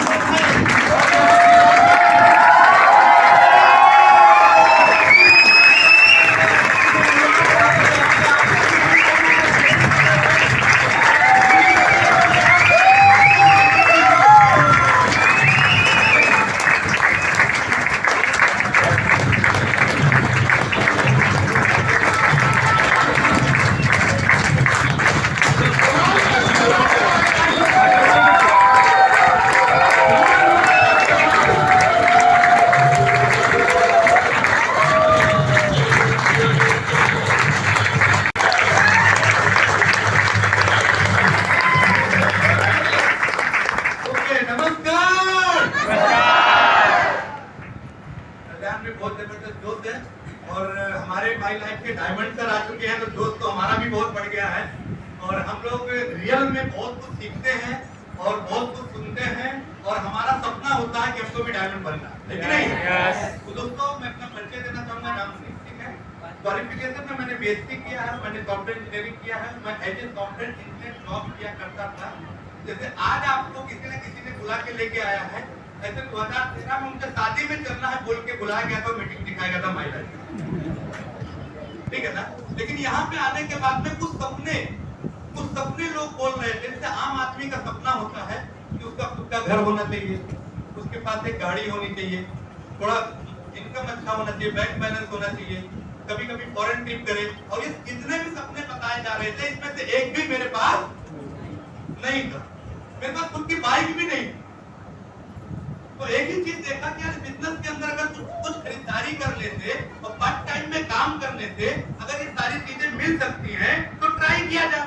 डायमंड सर आ चुके हैं, तो दोस्त तो हमारा भी बहुत बढ़ गया है, और हम लोग रियल में बहुत कुछ सीखते हैं और बहुत कुछ सुनते हैं, और हमारा सपना होता है कि हमको भी डायमंड बनना है, लेकिन नहीं। तो दोस्तों मैं अपना परिचय देना चाहूंगा, नाम से, ठीक है? क्वालिफिकेशन में मैंने बीएससी किया है, मैंने सॉफ्टवेयर इंजीनियरिंग किया है, मैं as a software engineer job किया करता था। जैसे आज आपको किसी न किसी ने बुला के लेके आया है, ऐसे 2013 में मुझे शादी में चलना है बोल के बुलाया गया था, मीटिंग दिखाया गया था महिला, ठीक है ना। लेकिन यहाँ पे आने के बाद में कुछ सपने लोग बोल रहे थे। जैसे आम आदमी का सपना होता है कि उसका खुद का घर होना चाहिए, उसके पास एक गाड़ी होनी चाहिए, थोड़ा इनकम अच्छा होना चाहिए, बैंक बैलेंस होना चाहिए, कभी कभी फॉरेन ट्रिप करे, और ये जितने भी सपने बताए जा रहे थे इसमें से एक भी मेरे पास नहीं था। मेरे पास खुद की बाइक भी नहीं। तो एक ही चीज देखा कि यार बिजनेस के अंदर अगर कुछ खरीदारी कर लेते और पार्ट टाइम में काम कर लेते, अगर ये सारी चीजें मिल सकती हैं तो ट्राई किया जाए।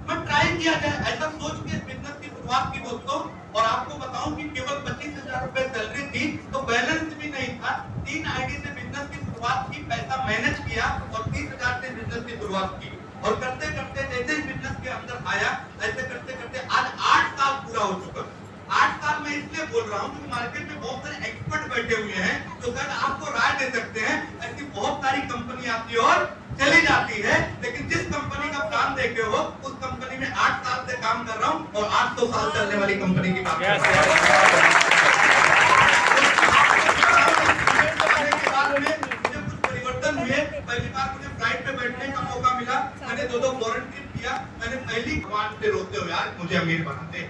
ऐसा सोच के बिजनेस की शुरुआत की दोस्तों। और आपको बताऊं कि केवल 25,000 रुपए सैलरी थी, तो बैलेंस भी नहीं था। 3 आईडी से बिजनेस की शुरुआत की, पैसा मैनेज किया और 30,000 से बिजनेस की शुरुआत की। और करते करते जैसे ही बिजनेस के अंदर आया, ऐसे करते करते आज 8 साल पूरा हो चुका। 8 साल में इसलिए बोल रहा हूँ क्योंकि मार्केट में बहुत सारे एक्सपर्ट बैठे हुए हैं जो शायद आपको राय दे सकते हैं। ऐसी बहुत सारी कंपनी आपकी ओर चली जाती है, लेकिन जिस कंपनी का प्लान देखे हो उस कंपनी में 8 साल से काम कर रहा हूँ और 800 साल चलने वाली कंपनी की बात कर रहा हूं। मुझे कुछ परिवर्तन हुए। पहली बार मुझे फ्लाइट पे बैठने का मौका मिला, मैंने 2 फॉरेन ट्रिप किया। मैंने पहली भगवान से रोते हो यार मुझे अमीर बना दे।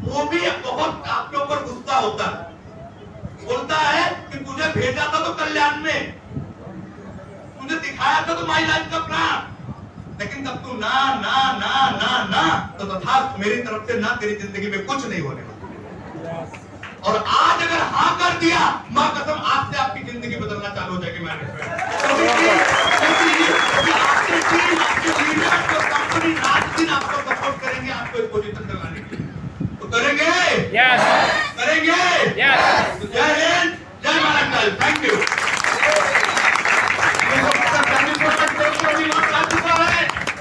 वो भी बहुत आपके ऊपर गुस्सा होता है, बोलता है कि तुझे भेजा था तो कल्याण में, तुझे दिखाया था तो माई लाइफ का प्लान, लेकिन तब तू ना ना ना ना ना तो तथास्तु, मेरी तरफ से ना तेरी जिंदगी में कुछ नहीं होने वाला। और आज अगर हाँ कर दिया, मां कसम आज से आपकी जिंदगी बदलना चालू हो जाएगी। कंपनी रात दिन आपको सपोर्ट करेंगे, आपको इस पोजीशन पर लाने के लिए। करेंगे? Yes. करेंगे? Yes. तो जय हिंद, जय महाराष्ट्र। Thank you.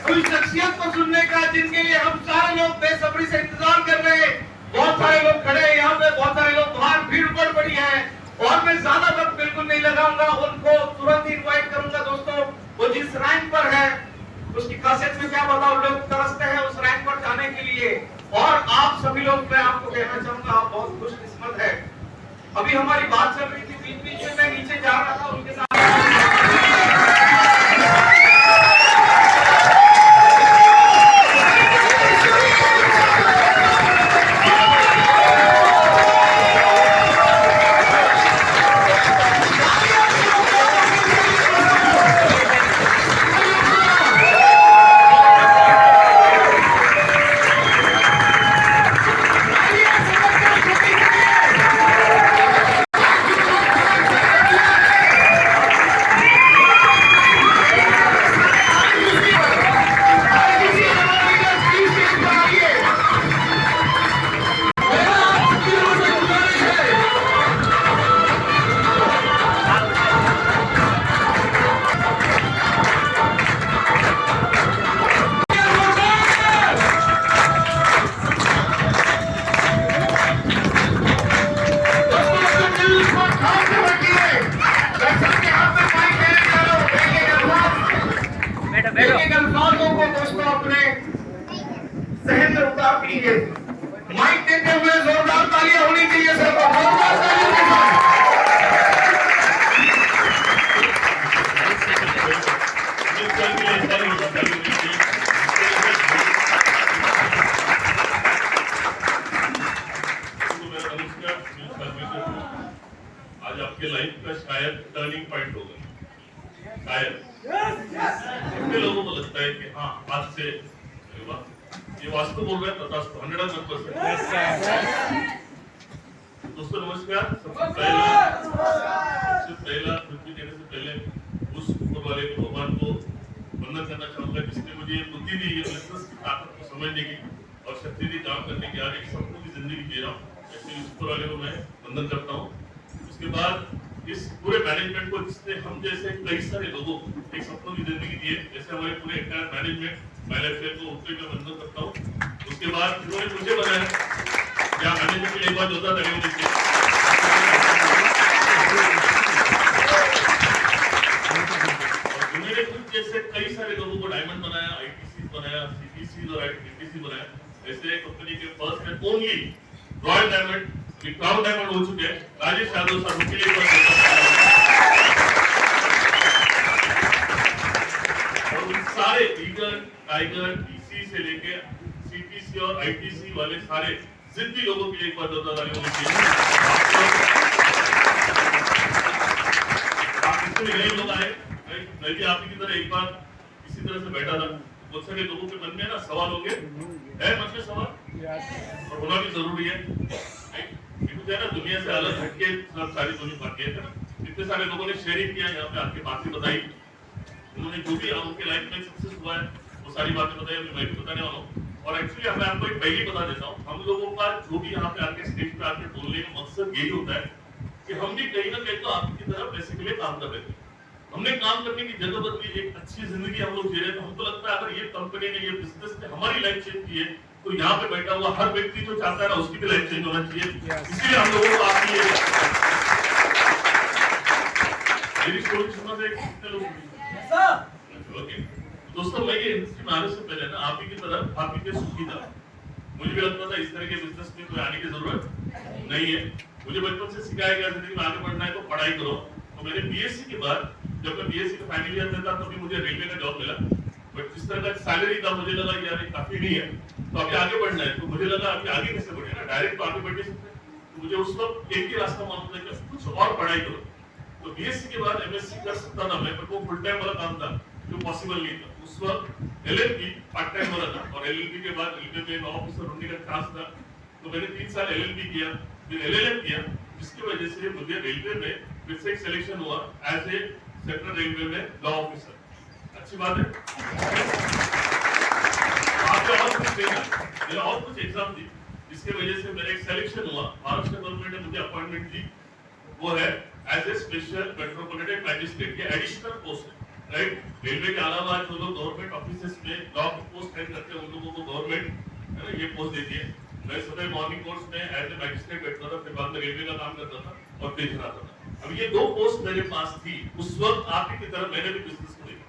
कोई शख्सियत को सुनने का जिनके लिए हम सारे लोग बेसब्री से इंतजार कर रहे हैं। बहुत सारे लोग खड़े हैं यहाँ पे, बहुत सारे लोग बाहर, भीड़ बढ़ पड़ी है और मैं ज्यादा वक्त बिल्कुल नहीं लगाऊंगा, उनको तुरंत ही इनवाइट करूंगा। दोस्तों वो जिस रैंक पर है उसकी खासियत में क्या बताऊं, लोग तरसते हैं उस रैंक पर जाने के लिए। और आप सभी लोग, मैं आपको कहना चाहूंगा आप बहुत खुशकिस्मत है। अभी हमारी बात चल रही थी, बीच बीच में मैं नीचे जा रहा था उनके साथ। माइक देते हुए जोरदार तालियां होनी चाहिए सबको, जोरदार तालियों के साथ। आज आपके लाइफ का शायद टर्निंग पॉइंट होगा, शायद कितने लोगों को लगता है कि हाँ आज से ये वास्तव बोल रहा है तथास्तु 100%। दोस्तों नमस्कार। सबसे पहला पृथ्वी देने से पहले उस ऊपर वाले भगवान को वंदन करना चाहूंगा जिसने मुझे ये बुद्धि दी, ये बिजनेस की ताकत को समझने की और शक्ति दी काम करने की। आज एक सपनों की जिंदगी जी रहा हूँ, ऐसे ऊपर वाले को मैं वंदन करता हूँ। उसके बाद इस पूरे मैनेजमेंट को जिसने हम जैसे कई सारे लोगों को एक सपनों की जिंदगी दी है, जैसे हमारे पूरे एंटायर मैनेजमेंट मैं को उनके मैं वंदन करता हूँ। उसके बाद जिन्होंने मुझे बनाया, क्या मैनेजमेंट के लिए एक बार जोरदार तालियां दीजिए। कई सारे लोगों को डायमंड बनाया, आईटीसी बनाया, सीटीसी और आईटीसी बनाया। ऐसे कंपनी के first and only royal diamond, crown diamond हो चुके हैं राजेश यादव साहब के लिए। और उन सारे ईगल, टाइगर, टीसी से लेके सीटीसी और आईटीसी वाले सारे जिद्दी लोगों के लिए एक बार जोरदार ताली होनी चाहिए। आप इसमें नए लोग आए, मैं भी आप ही की तरह एक बार इसी तरह से बैठा था। बहुत सारे लोगों के मन में ना सवाल होंगे, है मन में सवाल, और होना भी जरूरी है। क्योंकि है ना, दुनिया से अलग हटके सारी दुनिया बाकी है ना। इतने सारे लोगों ने शेयरिंग किया, यहाँ पे आपकी बातें बताई, उन्होंने जो भी उनके लाइफ में सक्सेस हुआ है वो सारी बातें बताई, अभी मैं भी बताने वाला हूँ। और एक्चुअली मैं आपको एक पहली बता देता हूँ, हम लोगों का जो भी यहाँ पे आके स्टेज पे आके बोलने का मकसद यही होता है कि हम भी कहीं ना कहीं तो आपकी तरह पैसे के लिए काम कर रहे थे। हमने काम करने की जगह बदली, एक अच्छी जिंदगी हम लोग जी रहे थे। हमको लगता है अगर ये कंपनी ने, ये बिजनेस ने हमारी लाइफ चेंज की है, तो यहाँ पे बैठा हुआ हर व्यक्ति जो चाहता है ना, उसकी भी लाइफ चेंज होना चाहिए। इसलिए हम लोगों को आपकी मेरी स्टोरी सुनना से कितने लोग ओके दोस्तों, मैं ये इंडस्ट्री में आने से पहले ना आप ही की तरह आप ही के सुखी था। मुझे भी लगता था इस तरह के बिजनेस में कोई आने की जरूरत नहीं है। मुझे बचपन से सिखाया गया जिंदगी में आगे बढ़ना है तो पढ़ाई करो। तो मैंने बीएससी के बाद, जब मैं बीएससी का फाइनल ईयर में था, तभी मुझे रेलवे का जॉब मिला। बट जिस तरह का सैलरी था, मुझे लगा यार ये काफी नहीं है, तो अभी आगे बढ़ना है। तो मुझे लगा अभी आगे कैसे बढ़े ना, डायरेक्ट तो आगे बढ़ नहीं सकते। तो मुझे उस वक्त एक ही रास्ता मालूम था कि कुछ और पढ़ाई करो। तो बीएससी के बाद एमएससी कर सकता था मैं, बट वो फुल टाइम वाला काम था जो पॉसिबल नहीं था। उस वक्त एलएलबी पार्ट टाइम वाला था, और एलएलबी के बाद रेलवे में ऑफिसर होने का चांस था। तो मैंने 3 साल एलएलबी किया, फिर एलएलएम किया, जिसकी वजह से मुझे रेलवे में फिर से एक सिलेक्शन हुआ एज ए सेंट्रल रेलवे में लॉ ऑफिसर। अच्छी बात है। आपको और कुछ देना, मेरा और कुछ एग्जाम दी, जिसकी वजह से मेरा एक सिलेक्शन हुआ। महाराष्ट्र गवर्नमेंट ने मुझे अपॉइंटमेंट दी, वो है as a special metropolitan magistrate. ये एडिशनल पोस्ट है, राइट। रेलवे के अलावा जो लोग गवर्नमेंट ऑफिसेस में लॉ की पोस्ट ट्रेन करते हैं, उन लोगों को गवर्नमेंट है ना ये पोस्ट देती है। मैं सुबह मॉर्निंग कोर्स में एज ए मैजिस्ट्रेट बैठता था, फिर बाद में रेलवे का काम करता था और पेंशन आता था। अब ये 2 पोस्ट मेरे पास थी। उस वक्त आप ही की तरह मैंने भी बिजनेस को देखा।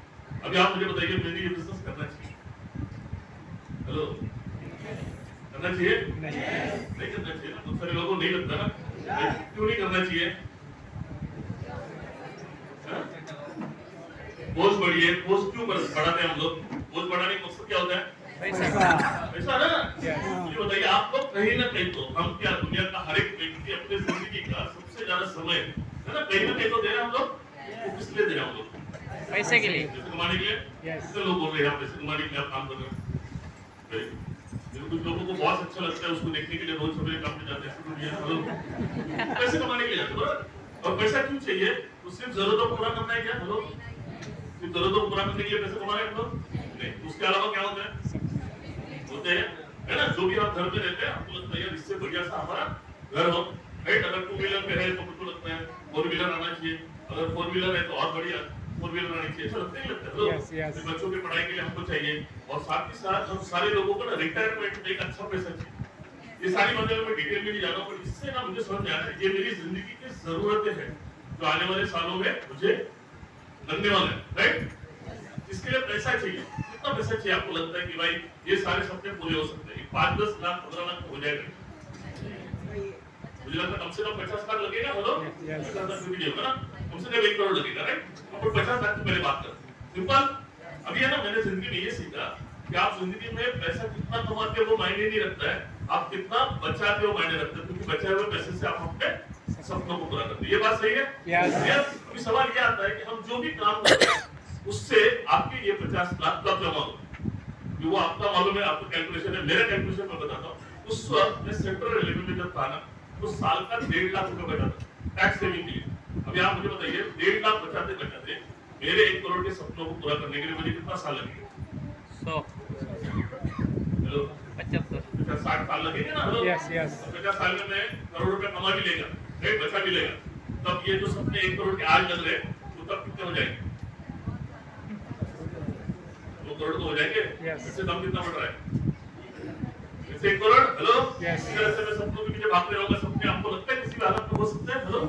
अभी आप मुझे बताइए, मैंने ये बिजनेस करना चाहिए? हेलो, करना चाहिए? नहीं करना चाहिए ना। बहुत सारे लोगों को नहीं लगता ना, क्यों नहीं करना चाहिए? पोस्ट बढ़ी है, पोस्ट क्यों बढ़ाते हैं हम लोग? पोस्ट बढ़ाने का मकसद क्या होता है? पैसा ना। मुझे बताइए, आप लोग कहीं ना कहीं तो, हम क्या, दुनिया का हर एक व्यक्ति अपने जिंदगी का सबसे ज्यादा समय है ना, कहीं ना कहीं तो दे रहे हैं हम लोग। वो किस लिए दे रहे हैं हम लोग? पैसे के लिए, पैसे कमाने के लिए। कितने लोग बोल रहे हैं पैसे कमाने के लिए आप काम कर रहे हैं? कुछ लोगों को बहुत अच्छा लगता है, उसको देखने के लिए रोज सवेरे काम पे जाते हैं, पैसे कमाने के लिए जाते हैं। और पैसा क्यों चाहिए? तो सिर्फ जरूरतों को पूरा करना है क्या? हेलो, सिर्फ जरूरतों को पूरा करने के लिए पैसे कमा रहे हैं हम लोग? नहीं। उसके अलावा क्या होता है? होते हैं है ना, जो भी आप घर में रहते हैं, आपको लगता है यार इससे बढ़िया सा हमारा घर हो, राइट। अगर 2 व्हीलर पे है तो मुझको लगता है 4 व्हीलर आना चाहिए, अगर 4 व्हीलर है तो और बढ़िया 4 व्हीलर आनी चाहिए। ऐसा लगता ही लगता है। तो बच्चों की पढ़ाई के लिए हमको चाहिए, और साथ ही साथ हम सारे लोगों को ना रिटायरमेंट में एक अच्छा पैसा चाहिए। ये सारी बातें मैं डिटेल में नहीं जा रहा हूँ, पर इससे ना मुझे समझ में आया ये मेरी जिंदगी की जरूरतें हैं जो आने वाले सालों में मुझे लगने वाले हैं, राइट। इसके लिए पैसा चाहिए। कितना पैसा चाहिए आपको लगता है कि भाई ये सारे सपने पूरे हो सकते हैं? 5, 10 लाख, 15 लाख हो जाएगा? मुझे लगता है कम से कम 50 लाख लगेगा। हेलो, 50 लाख भी नहीं होगा ना, कम से कम 1 करोड़ लगेगा, राइट। अब 50 लाख की पहले बात करते हैं, सिंपल। अभी है ना, मैंने जिंदगी में ये सीखा कि आप जिंदगी में पैसा कितना कमाते हो वो मायने नहीं रखता है, आप कितना बचाते हो मायने रखता है। क्योंकि बचाए हुए पैसे से आप अपने सपनों को पूरा करते हैं। ये बात सही है? अभी सवाल ये आता है कि हम जो भी काम करते हैं उससे आपके ये 50 लाख कब जमा हो? वो आपका मालूम है, आपका कैलकुलेशन है, मेरा कैलकुलेशन मैं बताता हूँ। उस वक्त मैं सेंट्रल रेलवे में जब था ना, तो साल का 1.5 लाख रुपए बचा था टैक्स सेविंग के लिए। अभी आप मुझे बताइए, 1.5 लाख बचाते बचाते मेरे 1 करोड़ के सपनों को पूरा करने के लिए मुझे कितना साल लगेगा? 100 हेलो 75 60 साल लगेंगे ना। हेलो, 50 साल में मैं करोड़ रुपए कमा भी लेगा, राइट, बचा भी लेगा। तब ये जो सपने 1 करोड़ के आज लग रहे हैं, तो तब कितने हो जाएंगे? 2 करोड़ तो हो जाएंगे। इससे दाम कितना बढ़ रहा है? इससे 1 करोड़। हेलो, इस तरह से मैं सपनों के पीछे भागते रहूंगा। सपने आपको लगता है किसी भी हालत में हो सकते हैं? हेलो,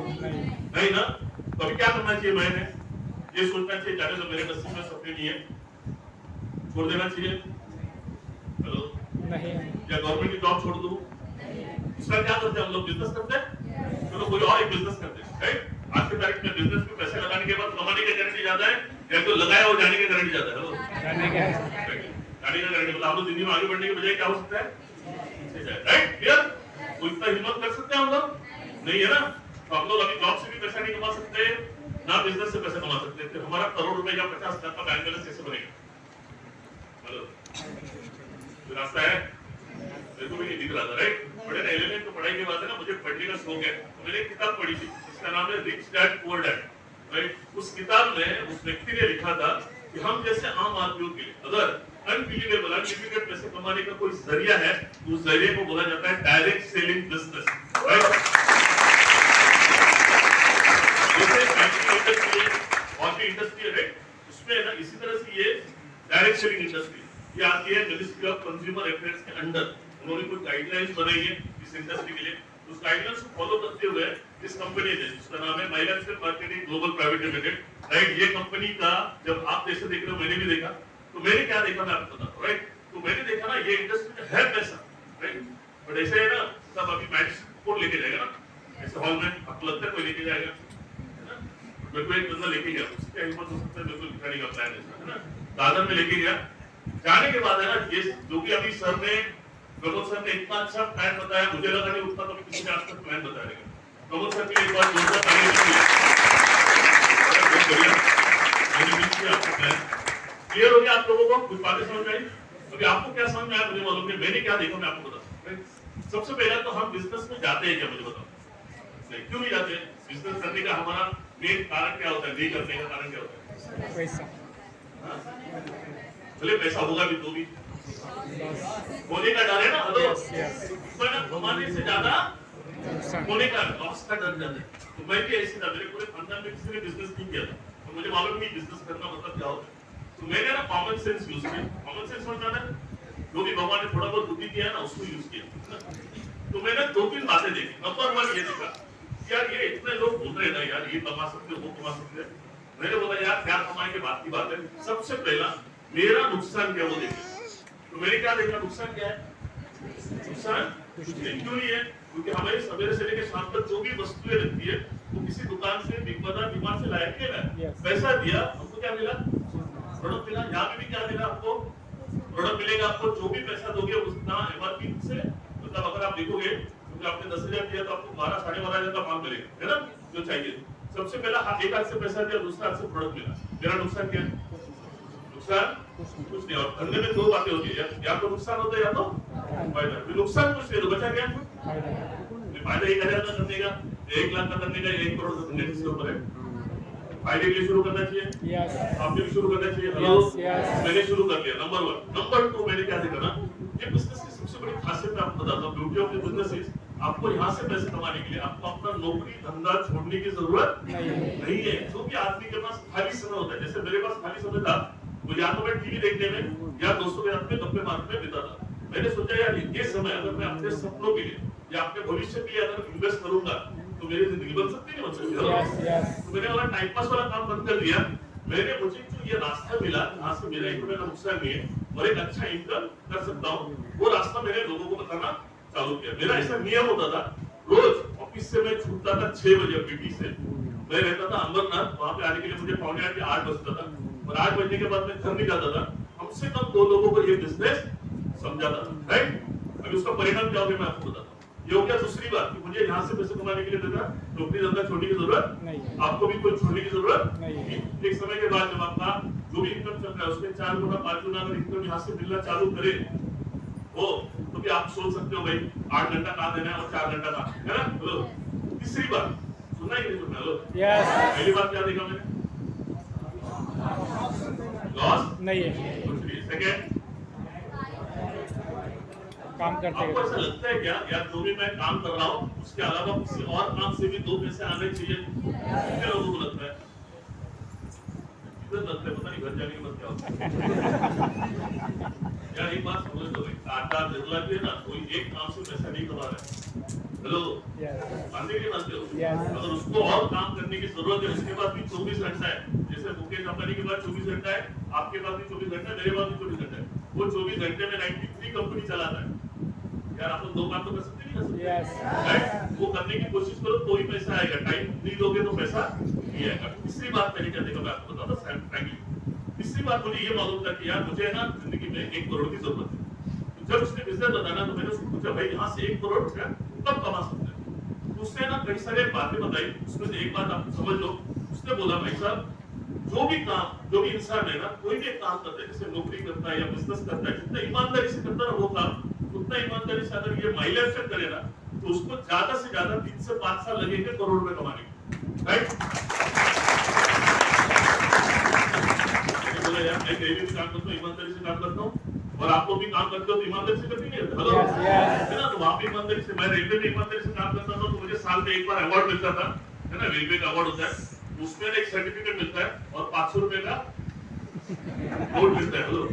नहीं ना। तो अभी क्या करना चाहिए? मैंने ये सोचना चाहिए, जाने तो मेरे नसीब में सपने नहीं है, छोड़ देना चाहिए? हेलो, नहीं। या गवर्नमेंट की जॉब छोड़ दूं? इसका क्या करते हैं हम लोग? बिजनेस करते हैं। चलो कोई और एक बिजनेस करते हैं, राइट? आज की तारीख में बिजनेस में पैसे लगाने के बाद कमाने की गारंटी ज्यादा है या तो लगाया हो जाने की गारंटी ज्यादा है? हेलो, जाने का गारंटी। मतलब हम लोग जिंदगी में आगे बढ़ने के बजाय क्या हो सकता है, राइट? क्लियर? तो इतना हिम्मत कर सकते हैं हम लोग? नहीं है ना? तो हम लोग अभी जॉब से भी पैसा नहीं कमा सकते, ना बिजनेस से पैसा कमा सकते, तो हमारा करोड़ रुपए या 50 लाख का बैंक बैलेंस कैसे बनेगा? हेलो, रास्ता है? मेरे को भी नहीं दिख रहा था, राइट? बड़े एलिमेंट तो पढ़ाई के बाद है ना, मुझे पढ़ने का शौक है, तो मैंने एक किताब पढ़ी थी, इसका नाम है rich dad poor dad, right? उस किताब में उस व्यक्ति ने लिखा था कि हम जैसे आम आदमियों के लिए अगर अनबिलीवेबल अनलिमिटेड पैसे कमाने का कोई जरिया है, तो उस जरिए को बोला जाता है डायरेक्ट सेलिंग बिजनेस, राइट? जैसे बैंकिंग इंडस्ट्री है, और भी इंडस्ट्री है, राइट? उसमें ना इसी तरह से ये डायरेक्ट सेलिंग इंडस्ट्री ये आती है मिनिस्ट्री ऑफ कंज्यूमर अफेयर्स के अंडर। उन्होंने कुछ गाइडलाइंस बनाई है इस इंडस्ट्री के लिए, उस गाइडलाइंस को फॉलो करते हुए इस कंपनी ने, जिसका नाम है माइलेस्टर marketing global private limited, right? ये कंपनी का जब आप जैसे देख रहे हो, मैंने भी देखा, तो मैंने क्या देखा मैं आपको बताता हूं, राइट? तो मैंने देखा ना ये इंडस्ट्री में है पैसा, राइट? बट ऐसे है ना, सब अभी मैच कौन लेके जाएगा ना, ऐसे हॉल में आपको लगता है कोई लेके जाएगा? मेरे को एक बंदा लेके गया, उसकी हिम्मत हो सकता है बिल्कुल दिखाने का प्लान है ना, दादर में लेके गया। जाने के बाद है ना, ये जो भी अभी सर ने, प्रमोद सर ने इतना अच्छा प्लान बताया, मुझे लगा नहीं उतना कभी किसी ने आज तक प्लान बताया नहीं। प्रमोद सर के एक बार जोरदार ताली दीजिए। बहुत बढ़िया, मैंने भी किया आपका प्लान। क्लियर हो गया आप लोगों को? कुछ बातें समझ में आई? अभी आपको क्या समझ में आया मुझे मालूम नहीं, मैंने क्या देखा मैं आपको बताऊं। सबसे पहले तो हम बिजनेस में जाते हैं क्या, मुझे बताओ? नहीं, क्यों नहीं जाते? बिजनेस करने का हमारा मेन कारण क्या होता है? नहीं करने का कारण क्या होता है? पैसा। चलिए पैसा होगा भी तो भी होने का डर है ना, हेलो, कमाने से ज्यादा होने का लॉस का डर ज्यादा है। तो मैं भी ऐसे था, मेरे पूरे खानदान में किसी ने बिजनेस नहीं किया था, तो मुझे मालूम नहीं बिजनेस करना मतलब क्या होता है। तो मैंने ना कॉमन सेंस यूज किया। कॉमन सेंस मतलब है जो भी भगवान ने थोड़ा बहुत बुद्धि दिया है ना, उसको यूज किया। तो मैंने 2-3 बातें देखी। नंबर 1 ये देखा, यार ये इतने लोग बोल रहे हैं ना, यार ये कमा सकते हो, वो कमा सकते हैं। मैंने बोला यार क्या कमाएंगे, बात की बात है, सबसे पहला मेरा नुकसान क्या वो देखिए। तो मैंने क्या देखा, नुकसान क्या है? नुकसान कुछ नहीं, क्यों नहीं है? क्योंकि हमारे सवेरे से लेकर शाम तक जो भी वस्तुएं लगती है वो किसी दुकान से बीमार से लाया क्या, पैसा दिया, हमको क्या मिला? प्रोडक्ट मिला। यहाँ पे भी क्या मिला आपको? प्रोडक्ट मिलेगा। आपको जो भी पैसा दोगे उतना एमआरपी से, मतलब अगर आप देखोगे क्योंकि आपने 10,000 दिया तो आपको 12-12,500 का माल मिलेगा, है ना, जो चाहिए। सबसे पहला एक हाथ से पैसा दिया, दूसरा हाथ से प्रोडक्ट मिला। मेरा नुकसान क्या है? नुकसान कुछ नहीं। और धंधे में 2 बातें होती है, या तो नुकसान होता है या तो फायदा। नुकसान कुछ नहीं, तो बचा क्या? फायदा 1,000 का करने का, 1 लाख का करने का, 1 करोड़ का करने का, किसके ऊपर है? फायदे के लिए शुरू करना चाहिए। आपने भी शुरू करना चाहिए। हेलो, मैंने शुरू कर लिया। नंबर 1। नंबर 2 मैंने क्या देखा ना, ये बिजनेस की सबसे बड़ी खासियत मैं आपको बताता हूँ। Beauty of the business is आपको यहाँ से पैसे कमाने के लिए आपको अपना नौकरी धंधा छोड़ने की जरूरत नहीं है। जो भी आदमी के पास खाली समय होता है, जैसे मेरे पास खाली समय था, वो या तो मैं टीवी देखने में या दोस्तों के साथ में गप्पे मारने में बिताता। मैंने सोचा यार ये समय अगर मैं अपने सपनों के लिए या अपने भविष्य के लिए अगर इन्वेस्ट करूंगा तो मेरी जिंदगी बन सकती नहीं बन सकती? तो मैंने वाला टाइम पास वाला काम बंद कर दिया। मैंने मुझे जो ये रास्ता मिला, यहाँ से मेरा 1 रुपए का नुकसान नहीं है और एक अच्छा इनकम कर सकता हूँ, वो रास्ता मैंने लोगों को बताना चालू किया। मेरा ऐसा नियम होता था, रोज ऑफिस से मैं छूटता था 6 बजे पीटी से। मैं रहता था अंबरनाथ, वहां पे आने के लिए मुझे 7:45 या 8 बजता था और 8 बजने के बाद मैं घर नहीं जाता था। कम से कम 2 लोगों को ये बिजनेस समझाता था, राइट? अभी उसका परिणाम क्या हो गया मैं आपको बताता हूँ। ये हो गया दूसरी बात कि मुझे यहाँ से पैसे कमाने के लिए देना, नौकरी धंधा छोड़ने की जरूरत नहीं, आपको भी कोई छोड़ने की जरूरत नहीं। एक समय के बाद जब आपका जो भी इनकम चल रहा है उसके 4 गुना 5 गुना अगर इनकम यहाँ से मिलना चालू करे वो, तो भी आप सोच सकते हो भाई 8 घंटा कहाँ देना है और 4 घंटा कहाँ, है ना? बोलो। तीसरी बात सुनना ही नहीं सुनना? लो, पहली बात क्या देखा मैंने? लॉस नहीं है। सेकेंड, काम करते हैं। आपको ऐसा लगता है क्या यार जो भी मैं काम कर रहा हूँ उसके अलावा किसी और काम से भी 2 पैसे आने चाहिए? कितने लोगों को लगता है? लगता है, पता नहीं घर जाने के बाद क्या होता है। यार एक बात समझ लो, टाटा बिरला भी है ना, कोई एक काम से पैसा नहीं कमा रहा है। हेलो मानते कि मानते हो? अगर उसको और काम करने की जरूरत है, उसके पास भी 24 घंटा है। जैसे मुकेश अंबानी के पास 24 घंटा है, आपके पास भी 24 घंटा है, मेरे पास भी 24 घंटा है। वो 24 घंटे में 93 कंपनी चलाता है। यार आप लोग 2 काम तो कर सकते नहीं कर सकते? राइट? वो करने की कोशिश करो तो ही पैसा आएगा। टाइम नहीं दोगे तो पैसा नहीं आएगा। तीसरी बात मैंने क्या देखा, मैं आपको बताता हूँ फ्रैंकली। तीसरी बात मुझे ये मालूम था कि यार मुझे है ना जिंदगी में 1 करोड़ की जरूरत है। जब उसने बिजनेस बताना तो मैंने उसको पूछा, भाई यहाँ से 1 करोड़ रुपया कब कमा सकते हैं? तो उसने ना कई सारे बातें बताई। उसमें से एक बात आप समझ लो। उसने बोला, भाई साहब जो भी इंसान है ना, कोई भी काम करता है, जैसे नौकरी करता है या बिजनेस करता है, जितना ईमानदारी से करता है ना वो काम, उतना ईमानदारी से अगर ये माइलेज चेक करे ना तो उसको ज्यादा से ज्यादा 3 से 5 साल लगेंगे करोड़ रुपए कमाने के। राइट? बोला यार मैं कहीं भी काम करता हूँ ईमानदारी से काम करता हूँ, और आप लोग भी काम करते हो तो ईमानदारी से करते नहीं है? हेलो है ना? तो वहाँ पे ईमानदारी से, मैं रेलवे में ईमानदारी से काम करता था तो मुझे साल में 1 बार अवार्ड मिलता था, है ना? रेलवे का अवार्ड होता है, उसमें एक सर्टिफिकेट मिलता है और 500 रुपए का नोट मिलता है। हेलो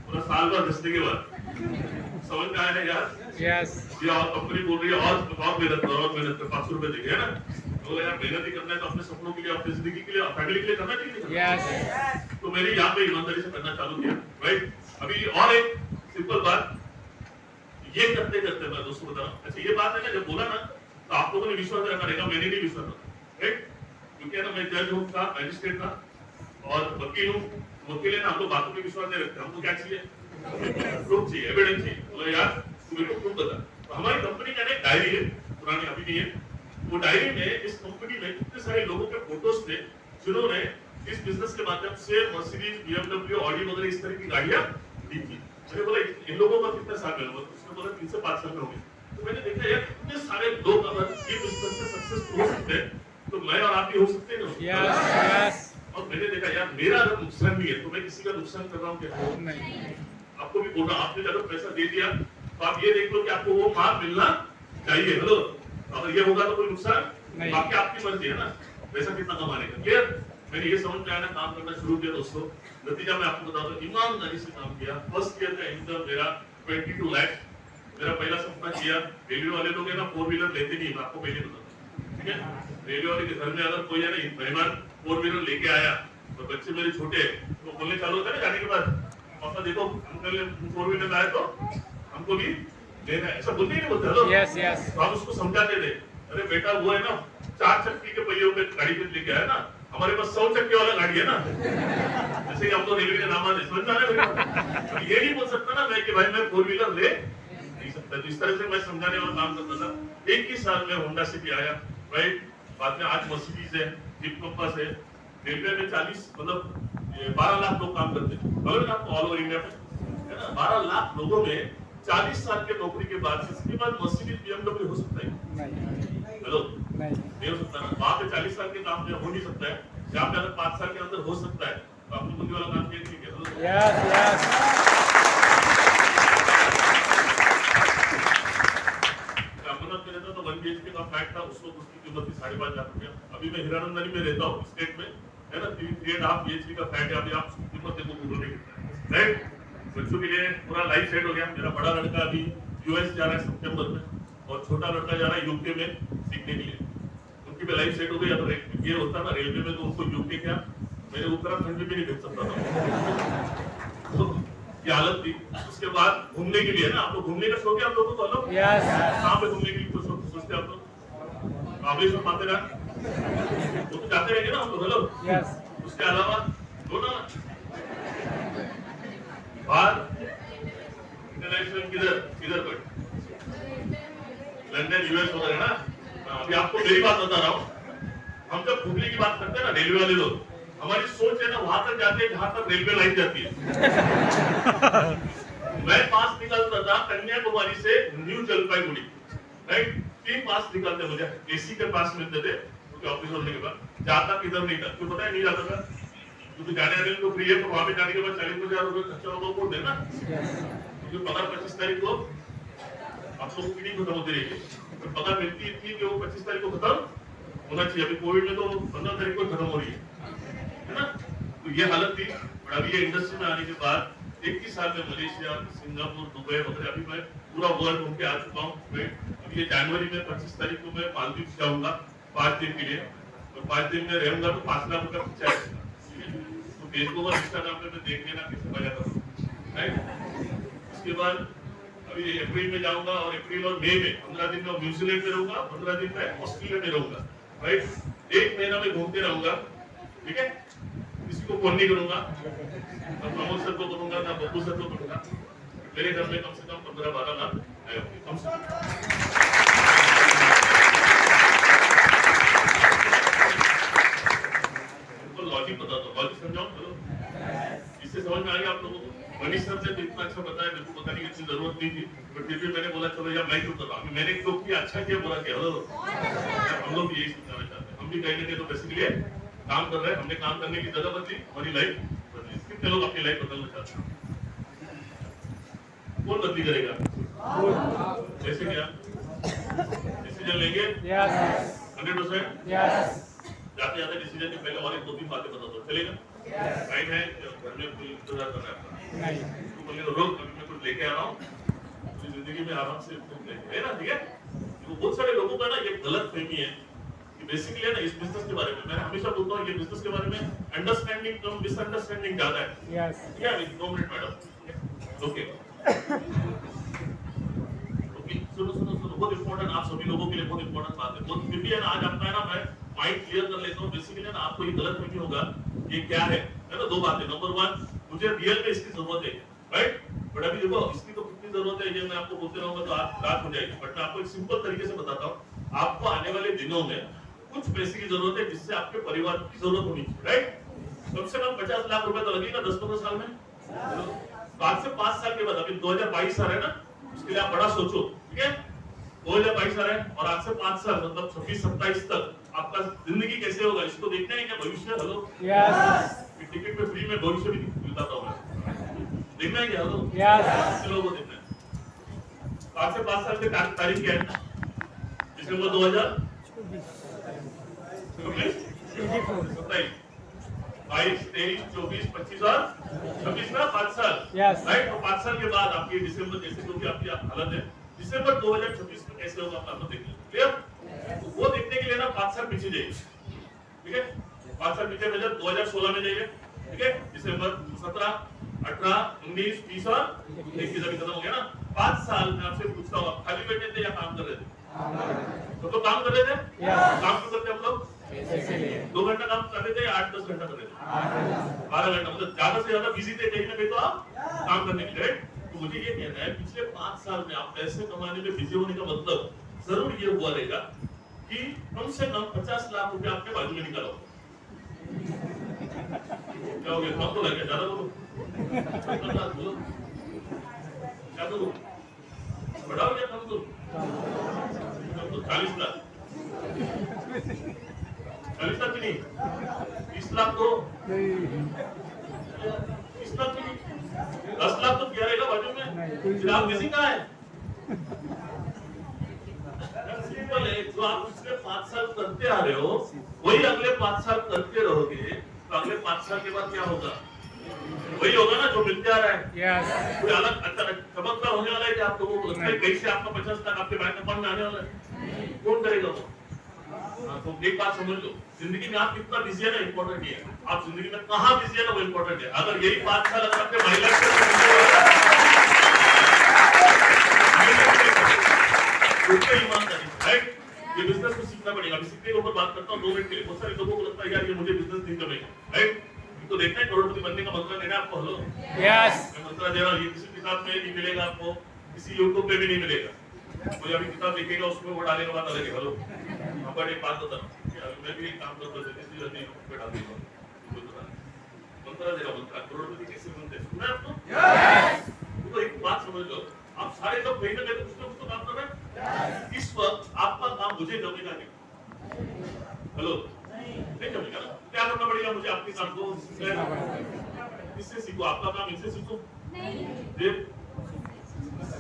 पूरा साल भर घसने के बाद समझ में आया है यार? यस। ये और कंपनी बोल रही है और मेहनत करो, और मेहनत कर, 500 रुपए देंगे, है ना? तो यार मेहनत ही करना है तो अपने सपनों के लिए, अपनी जिंदगी के लिए, फैमिली के लिए करना चाहिए। यस। तो मैंने यहाँ पे ईमानदारी से करना चालू किया। राइट? अभी और एक सिंपल बात, ये करते करते मैं दोस्तों बता रहा हूँ। अच्छा ये बात है ना, जब बोला ना तो आप लोगों ने विश्वास रखा रहेगा, मैंने नहीं विश्वास रखा। राइट? क्योंकि ना मैं जज हूँ था, मैजिस्ट्रेट था और वकील हूँ। वकील है ना, हम लोग बातों पे विश्वास नहीं रखते। हमको क्या चाहिए? प्रूफ चाहिए, एविडेंस चाहिए। बोला यार तू मेरे को प्रूफ बता। तो हमारी कंपनी का एक डायरी है, पुरानी अभी नहीं है। वो डायरी में इस कंपनी में कितने सारे लोगों के फोटोज थे जिन्होंने इस बिजनेस के माध्यम से मर्सिडीज, BMW, ऑडी वगैरह इस तरह की गाड़ियां दी थी। मैंने बोला इन लोगों का कितने साल में होगा? उसने बोला 3 से 5 साल में होंगे। तो मैंने देखा यार कितने सारे लोग अगर ये बिजनेस से सक्सेसफुल हो सकते हैं तो मैं और आप भी हो सकते हैं ना? यस। और मैंने देखा यार मेरा अगर नुकसान भी है तो मैं किसी का नुकसान कर रहा हूँ क्या? नहीं। आपको भी बोल रहा, आपने अगर पैसा दे दिया तो आप ये देख लो कि आपको वो माल मिलना चाहिए। हेलो अगर ये होगा तो कोई नुकसान नहीं, बाकी आपकी मर्जी है ना पैसा कितना कमाने का। क्लियर? मैंने ये समझ में आया ना, काम करना शुरू किया दोस्तों। नतीजा मैं आपको बताता हूँ, ईमानदारी से काम किया। फर्स्ट ईयर का इनकम मेरा 22 लाख। मेरा पहला सपना किया, रेलवे वाले लोग है ना 4 व्हीलर लेते नहीं, मैं आपको पहले बताता। ठीक है? रेलवे वाले के घर में अगर कोई है ना मेहमान 4 व्हीलर लेके आया और बच्चे मेरे छोटे तो बोलने चालू होता है ना जाने के बाद, पापा देखो अंकल 4 व्हीलर लाया तो हमको भी लेना है। ऐसा बोलते नहीं बोलते? Hello yes yes. तो आप उसको समझाते थे, अरे बेटा वो है ना 4 चक्की के पहियों पे गाड़ी पे लेके आया ना, हमारे पास 100 चक्के वाला गाड़ी है ना। जैसे कि हम तो रेलवे के नाम आते समझ में आ रहा है। ये नहीं बोल सकता ना मैं कि भाई मैं 4 व्हीलर ले नहीं सकता। तो इस तरह से मैं समझाने वाला काम करता था। एक ही साल में होंडा सिटी आया। राइट? बाद में आज मर्सिडीज है, जीप कंपास है। रेलवे में 40 मतलब 12 लाख लोग काम करते हैं। बगल में आपको ऑल ओवर इंडिया में है ना 12 लाख लोगों में 40 साल के नौकरी के बाद इसके बाद मर्सिडीज, BMW हो सकता है? नहीं। हेलो नहीं हो सकता ना। वहाँ पे 40 साल के काम हो नहीं सकता है। यहाँ पे अगर 5 साल के अंदर हो सकता है तो आप लोग वाला काम किया ठीक है? Yes yes. अमरनाथ में रहता तो 1 BHK का फ्लैट था, उसको उसकी कीमत थी 5.5 लाख रुपया। अभी मैं हीरानंदानी में रहता हूँ स्टेट में, है ना 3.5 BHK का फ्लैट है। अभी आप उसकी कीमत देखो गूगल में कितना है। राइट? बच्चों के लिए पूरा लाइफ सेट हो गया। मेरा बड़ा लड़का अभी US जा रहा है सितंबर में और छोटा लड़का जा रहा है UK में सीखने के लिए। उनकी भी लाइफ सेट हो गई। अगर ये होता ना रेलवे में तो उनको UK क्या मैंने उत्तराखंड में भी नहीं भेज सकता था। तो ये हालत थी। उसके बाद घूमने के लिए ना, आप लोग घूमने का शौक है आप लोगों को? Hello yes. कहाँ पे घूमने के लिए सोचते आप लोग? महाबलेश्वर, माथेरान वो तो जाते रहेंगे ना हम लोग। Hello yes. उसके अलावा दो ना बाहर इंटरनेशनल किधर पर लंदन, US वगैरह है ना। अभी आपको मेरी बात बता रहा हूँ। हम जब घूमने की बात करते हैं ना रेलवे वाले लोग, हमारी सोच है ना वहां तक जाते हैं जहां तक रेलवे लाइन जाती है। मैं पास निकलता था कन्याकुमारी से न्यू जलपाईगुड़ी। राइट? 3 पास निकलते मुझे AC के पास मिलते थे क्योंकि ऑफिस होने के बाद। जाता किधर नहीं था, क्यों पता है नहीं जाता था? क्योंकि जाने आने को फ्री है तो वहां पे जाने के बाद 40,000 रुपए खर्चा होगा वो देना। क्योंकि पगार 25 तारीख को आप लोगों की नहीं खत्म होती रहेगी। तो पगार मिलती थी कि वो 25 तारीख को खत्म होना चाहिए। अभी कोविड में तो 15 तारीख को खत्म हो रही है ना। तो ये हालत थी। और अभी ये इंडस्ट्री में आने के बाद 1 ही साल में मलेशिया, सिंगापुर, दुबई वगैरह अभी मैं पूरा वर्ल्ड घूम के आ चुका हूँ। अभी ये जनवरी में 25 तारीख को मैं मालदीव जाऊंगा 5 दिन के लिए, और 5 दिन में रहूंगा तो 5 लाख रुपया खर्चा है। तो फेसबुक और इंस्टाग्राम पे मैं देख लेना कैसे मजा करूँ, राइट। उसके बाद अभी अप्रैल में जाऊंगा, और अप्रैल और मई में 15 दिन में न्यूजीलैंड में रहूंगा, 15 दिन में ऑस्ट्रेलिया में रहूंगा, राइट। 1 महीना में घूमते रहूंगा, ठीक है। किसी को फोन नहीं करूंगा, ना प्रमोद सर को करूंगा, ना बब्बू सर को करूंगा। मेरे घर में कम से कम 15-12 लाख आए होंगे, कम से कम। लॉजिक बता दो, लॉजिक समझाओ, चलो इससे समझ में आ गया आप लोगों को। मनीष सर ने इतना अच्छा बताया, मेरे को बताने की इतनी जरूरत नहीं थी, बट फिर भी मैंने बोला चलो यार मैं क्यों कर रहा हूँ, मैंने क्यों किया, अच्छा किया, बुरा किया। हम लोग भी यही समझाना चाहते हैं, हम भी कहीं ना कहीं तो बेसिकली काम कर रहे हैं, हमने काम करने की जगह बदली, हमारी लाइफ बदली। कितने लोग अपनी लाइफ बदलना चाहते हैं? कौन बदली करेगा? जैसे क्या डिसीजन लेंगे? 100%। जाते जाते डिसीजन के पहले और 1-2-3 बातें बता दो, चलेगा? राइट है, घर में कोई इंतजार कर रहा है, तो बोलिए रोक, अभी मैं कुछ लेके आ रहा हूँ, तो जिंदगी में आराम से है ना, ठीक है। तो बहुत सारे लोगों का ना ये गलत फहमी है कि बेसिकली है ना इस बिजनेस के बारे में, मैं हमेशा बोलता हूँ ये बिजनेस के बारे में अंडरस्टैंडिंग कम मिसअंडरस्टैंडिंग ज्यादा है। ठीक है, अभी 2 मिनट मैडम, ओके ओके, सुनो, बहुत इंपॉर्टेंट, आप सभी लोगों के लिए बहुत इंपॉर्टेंट बात है। बहुत फिर भी है ना, आज आपका है ना मैं माइंड क्लियर कर लेता हूँ। बेसिकली है ना आपको ये गलत फहमी होगा ये क्या है ना। 2 बातें, नंबर 1 मुझे रियल में इसकी जरूरत है, राइट। बट अभी देखो इसकी तो कितनी जरूरत है ये मैं आपको बोलते रहूंगा तो आज रात हो जाएगी। बट मैं आपको एक सिंपल तरीके से बताता हूँ, आपको आने वाले दिनों में कुछ पैसे की जरूरत है जिससे आपके परिवार की जरूरत होनी चाहिए, राइट। कम से कम 50 लाख रुपए तो लगेगा 10-15 साल में। तो आज से 5 साल के बाद, अभी 2022 साल है ना, उसके लिए आप बड़ा सोचो, ठीक है। 2022 साल है और आज से 5 साल मतलब 26-27 तक आपका जिंदगी कैसे होगा इसको देखना है क्या? भविष्य, हेलो टिकट पे फ्री में भविष्य भी बताता हूँ मैं, देखना है क्या? हेलो चलो वो देखना है। आज से 5 साल के तारीख क्या है? दिसंबर 2024, 22, 23, 24, 25 और 26 ना 5 साल, राइट। तो 5 साल के बाद आपकी दिसंबर जैसे जो भी आपकी हालत है, दिसंबर 2026 में कैसे होगा आपको देखना है, क्लियर। तो वो देखने के लिए ना 5 साल पीछे जाइए, ठीक है। 5 साल पीछे में 2016 में जाइए, ठीक है। दिसंबर 17, 18, 19, 20 और 21 अभी खत्म हो गया ना। 5 साल में आपसे पूछता हूँ, आप खाली बैठे थे या काम कर रहे थे? तो काम कर रहे थे। काम क्यों करते हम लोग? 2 घंटा काम कर रहे थे या 8-10 घंटा कर रहे थे? 12 घंटा, मतलब ज्यादा से ज्यादा बिजी थे कहीं ना कहीं तो आप काम करने के लिए। तो मुझे ये कहना है पिछले 5 साल में आप पैसे कमाने में बिजी होने का मतलब जरूर ये हुआ रहेगा कि कम से कम 50 लाख रुपए आपके बाजू में निकालो। क्या हो गया? कम तो लगे, ज्यादा बोलो, क्या करूं? बढ़ाओ क्या कम तो 40 लाख, 40 लाख भी नहीं, 20 लाख तो 20 लाख भी नहीं, 10 लाख तो क्या रहेगा बाजू में? फिर आप किसी कहाँ है? सिंपल है, जो आप पिछले 5 साल करते आ रहे हो वही अगले 5 साल करते रहोगे, तो अगले 5 साल के बाद क्या होगा? वही होगा ना जो मिलते आ रहा है। कोई अलग अच्छा चमत्कार होने वाला है कि आप लोगों को लगता है कैसे आपका 50 लाख आपके बैंक अकाउंट में आने वाला है? कौन करेगा वो? तो एक बात समझ लो, जिंदगी में आप कितना बिजी है ना इम्पोर्टेंट नहीं है, आप जिंदगी में कहाँ बिजी है ना वो इम्पोर्टेंट है। अगर यही 5 साल अगर आपके ईमानदारी, राइट। ये बिजनेस को सीखना पड़ेगा। अभी सीखने के ऊपर बात करता हूँ 2 मिनट के लिए। बहुत सारे लोगों को लगता है यार ये मुझे बिजनेस नहीं करेगा, राइट। तो देखना है करोड़पति बनने का मंत्र लेना आपको, हेलो मैं मंत्र दे रहा हूँ, ये किसी किताब में नहीं मिलेगा आपको, किसी यूट्यूब पे भी नहीं मिलेगा। कोई अभी किताब लिखेगा उसमें वो डालेगा बात अलग है, हेलो। बट एक बात बता रहा हूँ, मैं भी एक काम करता हूँ, इसलिए नहीं पे डाल देगा मंत्र देगा, मंत्र करोड़पति कैसे बनते हैं सुना है आपको? तो एक बात समझ लो, आप सारे लोग कहीं ना कहीं कुछ ना कुछ तो काम कर रहे हैं। इस वक्त आपका काम मुझे जमेगा नहीं, हेलो नहीं जमेगा ना। क्या करना पड़ेगा मुझे? आपके काम को इससे सीखो, आपका काम इनसे सीखो,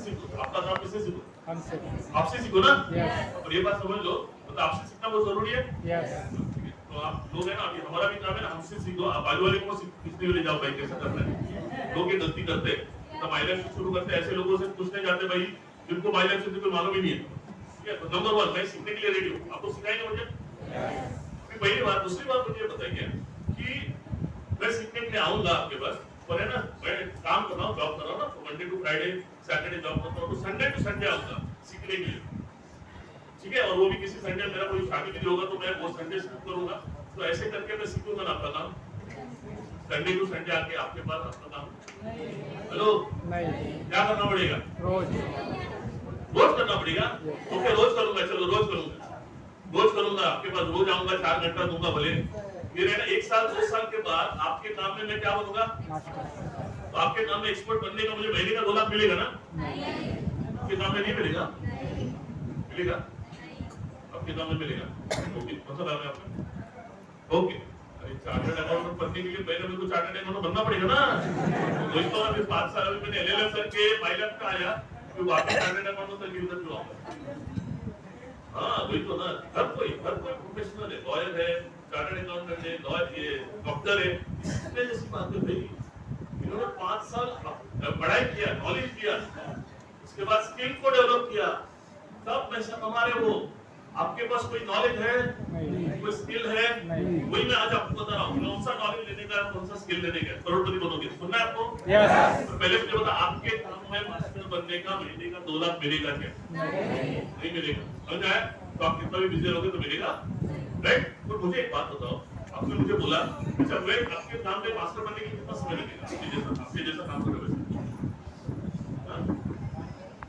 सीखो आपका काम किससे सीखो? आपसे सीखो ना। और ये बात समझ लो, मतलब आपसे सीखना बहुत जरूरी है। तो आप लोग है ना, अभी हमारा भी काम है ना, हमसे सीखो। आप बाजू वाले को सीखने ले जाओ भाई कैसा करना है। लोग ये गलती करते हैं तो माइलेज शुरू करते हैं, ऐसे लोगों से पूछने जाते भाई जिनको माइलेज से कोई मालूम ही नहीं है, ठीक है, तो नंबर 1 मैं सीखने के लिए रेडी हूँ, आपको सिखाएंगे मुझे? पहली बात। दूसरी बात मुझे बताइए कि मैं सीखने के लिए आऊंगा आपके पास, पर है ना मैं काम कर रहा हूँ, जॉब कर रहा हूँ ना, तो Monday to Friday Saturday job करता हूँ, तो संडे टू संडे आऊंगा सीखने के लिए, ठीक है? और वो भी किसी संडे मेरा कोई शादी भी होगा तो मैं वो संडे शूट करूंगा, तो ऐसे करके मैं सीखूंगा ना आपका काम। संडे टू संडे आके आपके पास आपका काम हेलो क्या करना पड़ेगा? रोज करना पड़ेगा। ओके रोज करूंगा, चलो रोज करूंगा आपके पास, रोज आऊंगा, 4 घंटा दूंगा भले। फिर है ना 1 साल 2 साल के बाद आपके काम में मैं क्या बनूंगा? तो आपके काम में एक्सपर्ट बनने का मुझे महीने का 2 लाख मिलेगा ना? आपके काम में नहीं मिलेगा? मिलेगा आपके काम में मिलेगा। ओके कौन सा काम है आपका? ओके अरे चार्टर्ड अकाउंटेंट बनने के लिए पहले मेरे को चार्टर्ड अकाउंटेंट बनना पड़ेगा ना। तो इस तरह फिर 5 साल मैंने एलएलएम करके पायलट का आया, फिर वापस चार्टर्ड अकाउंटेंट तक गिरता क्यों आऊंगा? हाँ वही तो ना, हर कोई प्रोफेशनल है, लॉयर है, चार्टर्ड अकाउंटेंट है, लॉयर ये डॉक्टर है, इसमें जैसी बातें भाई इन्होंने 5 साल पढ़ाई किया, नॉलेज किया, उसके बाद स्किल को डेवलप किया, तब पैसा कमा रहे हो। आपके पास कोई नॉलेज है, कोई स्किल है? वही मैं आज आपको बता रहा हूँ, कौन सा नॉलेज लेने का, कौन सा स्किल लेने का। करोड़पति बनोगे, सुनना है आपको? तो पहले मुझे बता, आपके काम में मास्टर बनने का महीने का 2 लाख मिलेगा क्या? नहीं मिलेगा। समझ आया? तो आप कितना भी बिजी रहोगे तो मिलेगा, राइट? तो मुझे एक बात बताओ, आपने मुझे बोला अच्छा मैं आपके काम में मास्टर बनने के लिए कितना समय लगेगा? आपके जैसा काम कर रहे हो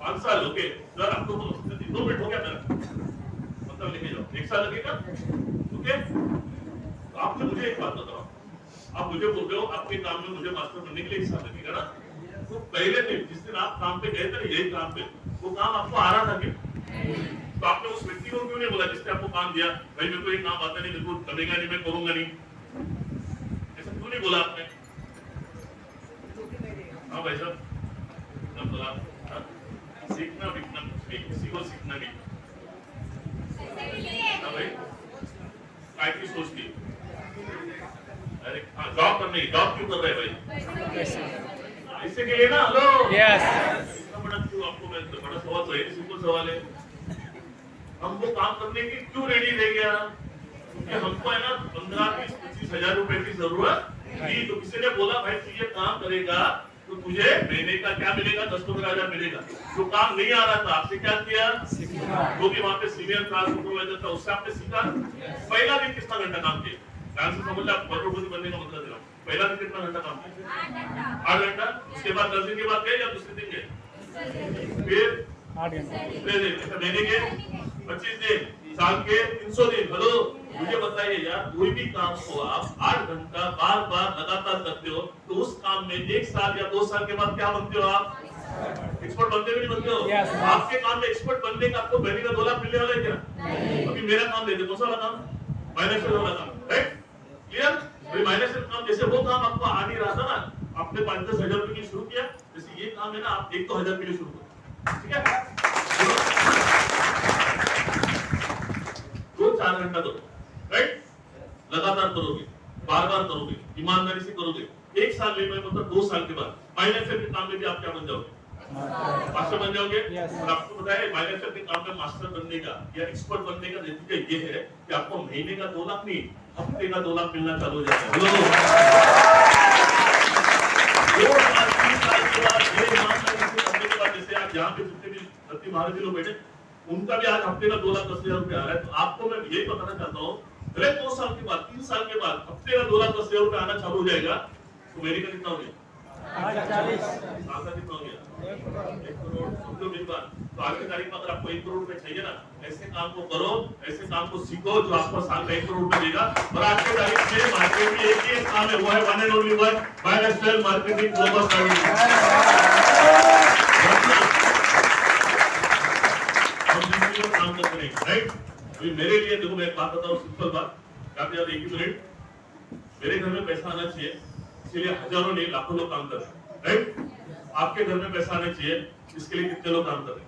5 साल। ओके सर आपको 2 मिनट हो गया मेरा, मतलब लेके जाओ, 1 साल लगेगा। ओके तो आपने मुझे एक बात बताओ, आप मुझे बोल रहे हो आपके काम में मुझे मास्टर बनने के लिए 1 साल लगेगा ना? तो पहले दिन जिस दिन आप काम पे गए थे यही काम पे, वो काम आपको आ रहा था क्या? तो आपने उस व्यक्ति को क्यों नहीं बोला जिसने आपको काम दिया, भाई मेरे को ये काम आता नहीं, मेरे को करेगा नहीं, मैं करूंगा नहीं, ऐसा क्यों नहीं बोला आपने? हाँ भाई साहब तब बोला सीखना बिकना किसी को सीखना नहीं। हाँ भाई काय की सोच थी? अरे हाँ जॉब करने की, जॉब क्यों कर रहे हैं भाई? इससे के लिए ना। हेलो इतना बड़ा क्यों आपको मैं बड़ा सवाल तो है, सिंपल सवाल है, हमको काम करने की क्यों रेडी रह गया? क्योंकि हमको है ना 15, 20, 25 हजार रुपए की जरूरत थी, तो किसी ने बोला भाई तू ये काम करेगा तो तुझे महीने का क्या मिलेगा? 10-15 हजार मिलेगा। जो काम नहीं आ रहा था आपसे क्या किया? जो भी वहाँ पे सीनियर था, सुपरवाइजर था, उससे आपने सीखा। पहला दिन कितना घंटा काम किया? ध्यान से समझ, आप करोड़पति बनने का मतलब दे रहा हूँ। पहला दिन कितना घंटा काम किया? 8 घंटा। उसके बाद 10 दिन के बाद गए या दूसरे दिन गए? फिर 8 घंटे। महीने के 25 दिन, साल के 300 दिन। हेलो मुझे बताइए यार, कोई भी काम को आप 8 घंटा बार बार लगातार करते हो तो उस काम में 1 साल या 2 साल के बाद क्या बनते हो आप? एक्सपर्ट बनते हो नहीं बनते हो? आपके काम में एक्सपर्ट बनने का आपको महीने का 2 लाख मिलने वाला है क्या? अभी मेरा काम देखिए, कौन सा वाला काम? फाइनेंशियल वाला काम, राइट? क्लियर? फाइनेंशियल काम जैसे वो काम आपको आ नहीं रहा था ना, आपने 5-10 हजार रुपए के लिए शुरू किया, जैसे ये काम है ना, आप 1-2 हजार के लिए शुरू करो, ठीक है? 2-4 घंटा करो, राइट? लगातार करोगे, बार बार करोगे, ईमानदारी से करोगे, 1 साल में मतलब 2 साल के बाद फाइनेंशियल के काम में भी आप क्या बन जाओगे? मास्टर बन जाओगे। और आपको पता है फाइनेंशियल के काम में मास्टर बनने का या एक्सपर्ट बनने का नतीजा ये है कि आपको महीने का 2 लाख नहीं, हफ्ते का 2 लाख मिलना चालू हो जाता है। 2 साल 3 साल के बाद ये ईमानदारी से करने के बाद, जैसे आप यहाँ पे जितने भी धरती महाराज लोग बैठे, उनका भी आज हफ्ते का 2,10,000 रुपया आ रहा है। तो आपको मैं यही बताना चाहता हूँ, अरे 2 साल के बाद 3 साल के बाद हफ्ते का 2,10,000 रुपया आना चालू हो जाएगा, तो महीने का कितना हो गया? 40 साल का कितना हो गया? 1 करोड़। समझो मेरी बात। तो आज की तारीख में अगर आपको 1 करोड़ रुपए चाहिए ना, ऐसे काम को करो, ऐसे काम को सीखो जो आपको साल का 1 करोड़ रुपए देगा। और आज की तारीख में मार्केट में एक ही काम है, वो है one and only one, financial marketing global service. काम करते हैं, राइट? अभी मेरे लिए देखो, मैं एक बात बताऊं, सिंपल बात, काफी ज्यादा 1 ही मिनट। मेरे घर में पैसा आना चाहिए, इसलिए हजारों नहीं लाखों लोग काम कर रहे हैं, राइट? आपके घर में पैसा आना चाहिए, इसके लिए कितने लोग काम कर रहे हैं?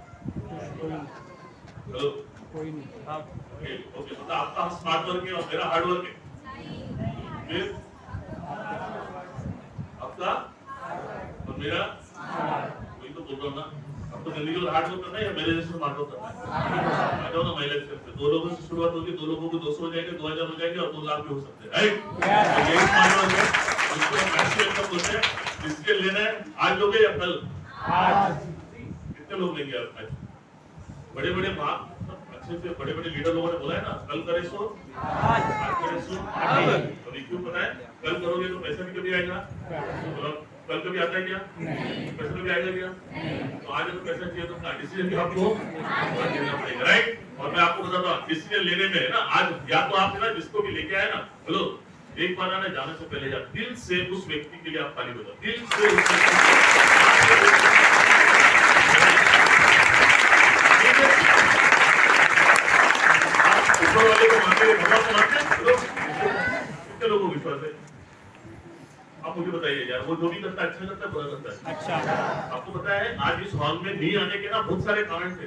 हेलो कोई नहीं। आप ओके तो आपका स्मार्ट वर्क है और मेरा हार्ड वर्क है। फिर आपका और मेरा, वही तो बोल रहा हूँ ना, आपका आपको जिंदगी में हार्ड वर्क करना है या मेरे जैसे स्मार्ट वर्क करना है? आ जाओ ना महिला सेक्टर पे। 2 लोगों से शुरुआत होगी, 2 लोगों को 200 हो जाएंगे, 2000 हो जाएंगे और 2 लाख भी हो सकते हैं, राइट? तो यही स्मार्ट वर्क है, इसको मैसिव इनकम बोलते हैं। डिसीजन लेना है आज लोगे या कल? आज। कितने लोग लेंगे आज? बड़े बड़े अच्छे से बड़े बड़े लीडर लोगों ने बोला है ना, कल करे सो आज करे सो अभी। क्यों पता है? कल करोगे तो पैसा भी कभी आएगा, कल कभी आता है क्या? पैसा कभी आएगा क्या? तो आज अगर पैसा चाहिए तो डिसीजन भी आपको आज लेना पड़ेगा, राइट? और मैं आपको बताता हूँ डिसीजन लेने में ना, आज या तो आप ना जिसको भी लेके आए ना, हेलो, एक बार आना जाने से पहले या दिल से उस व्यक्ति के लिए आप ताली बजाओ, दिल से ऊपर वाले को मानते हैं, भगवान को मानते हैं, कितने लोगों को विश्वास है? आप मुझे बताइए यार, वो जो भी करता है अच्छा करता है, बुरा करता है? अच्छा। आपको पता है आज इस हॉल में नहीं आने के ना बहुत सारे कारण थे,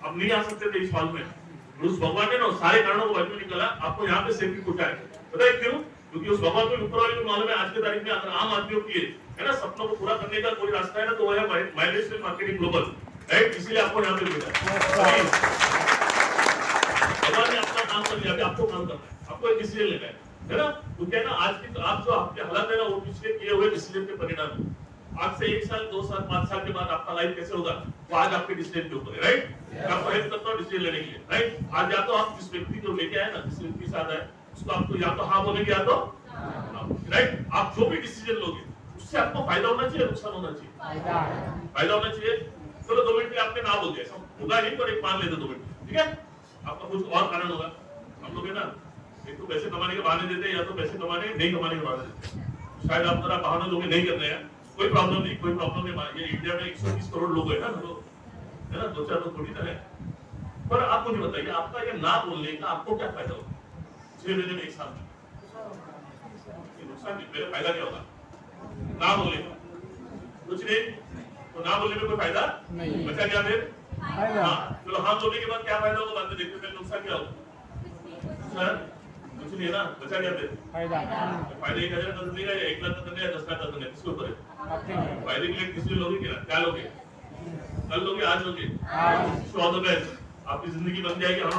अब नहीं आ सकते थे इस हॉल में। उस भगवान ने ना सारे कारणों को बाजू निकाला, आपको यहाँ पे सेफ्टी पूछा है। पता है क्यों? क्योंकि उस भगवान को ऊपर वाले को मालूम है आज के तारीख में अगर आम आदमियों की है ना सपनों को पूरा करने का कोई रास्ता है ना, तो वो है माइग्रेशन मार्केटिंग ग्लोबल, राइट? इसीलिए आपको यहाँ पे भेजा भगवान ने अपना काम कर लिया, अभी आपको काम करना है, आपको एक डिसीजन लेना है ना? तो क्या है ना, आज की आप जो आपके हालात है ना, वो पिछले किए हुए डिसीजन के परिणाम है। आज से 1 साल 2 साल 5 साल के बाद आपका लाइफ कैसे होगा वो आज आपके डिसीजन के ऊपर है, राइट? आपको हेल्प करता हूँ डिसीजन लेने के लिए, राइट? आज या तो आप जिस व्यक्ति को लेके आए ना, जिस व्यक्ति के साथ आए उसको आपको या तो हाँ बोलेंगे या तो राइट? आप जो भी डिसीजन लोगे उससे आपको फायदा होना चाहिए, नुकसान होना चाहिए? फायदा होना चाहिए। चलो 2 मिनट में आपने ना बोल दिया, होगा नहीं पर एक मान लेते 2 मिनट, ठीक है? आपका कुछ और कारण होगा। हम लोग है ना, एक तो पैसे कमाने के बहाने देते हैं या तो पैसे कमाने नहीं कमाने के बहाने देते हैं। शायद आप जरा बहाने लोग नहीं कर रहे हैं, कोई प्रॉब्लम नहीं, कोई प्रॉब्लम नहीं। ये इंडिया में 120 करोड़ लोग हैं ना, लोग है ना, 2-4 लोग थोड़ी ना है। पर आप मुझे बताइए, आपका ये ना बोलने का आपको क्या फायदा होगा 6 महीने में, 1 साल में? नुकसान नहीं, मेरा फायदा क्या होगा? ना बोलने का कुछ नहीं, तो ना बोलने में कोई फायदा नहीं बचा क्या फिर? हाँ, चलो हाँ बोलने के बाद क्या फायदा होगा बाद में देखते हैं, नुकसान क्या होगा? कुछ नहीं है ना, बचा क्या फिर? फायदा 1000 का करने का या 1 लाख का करने या 10 लाख का करने, किसके ऊपर है? फायदे के लिए किसी लोगे क्या लोगे? कल लोगे, आज लोगे? ऑल द बेस्ट, आपकी जिंदगी बन जाएगी 100%।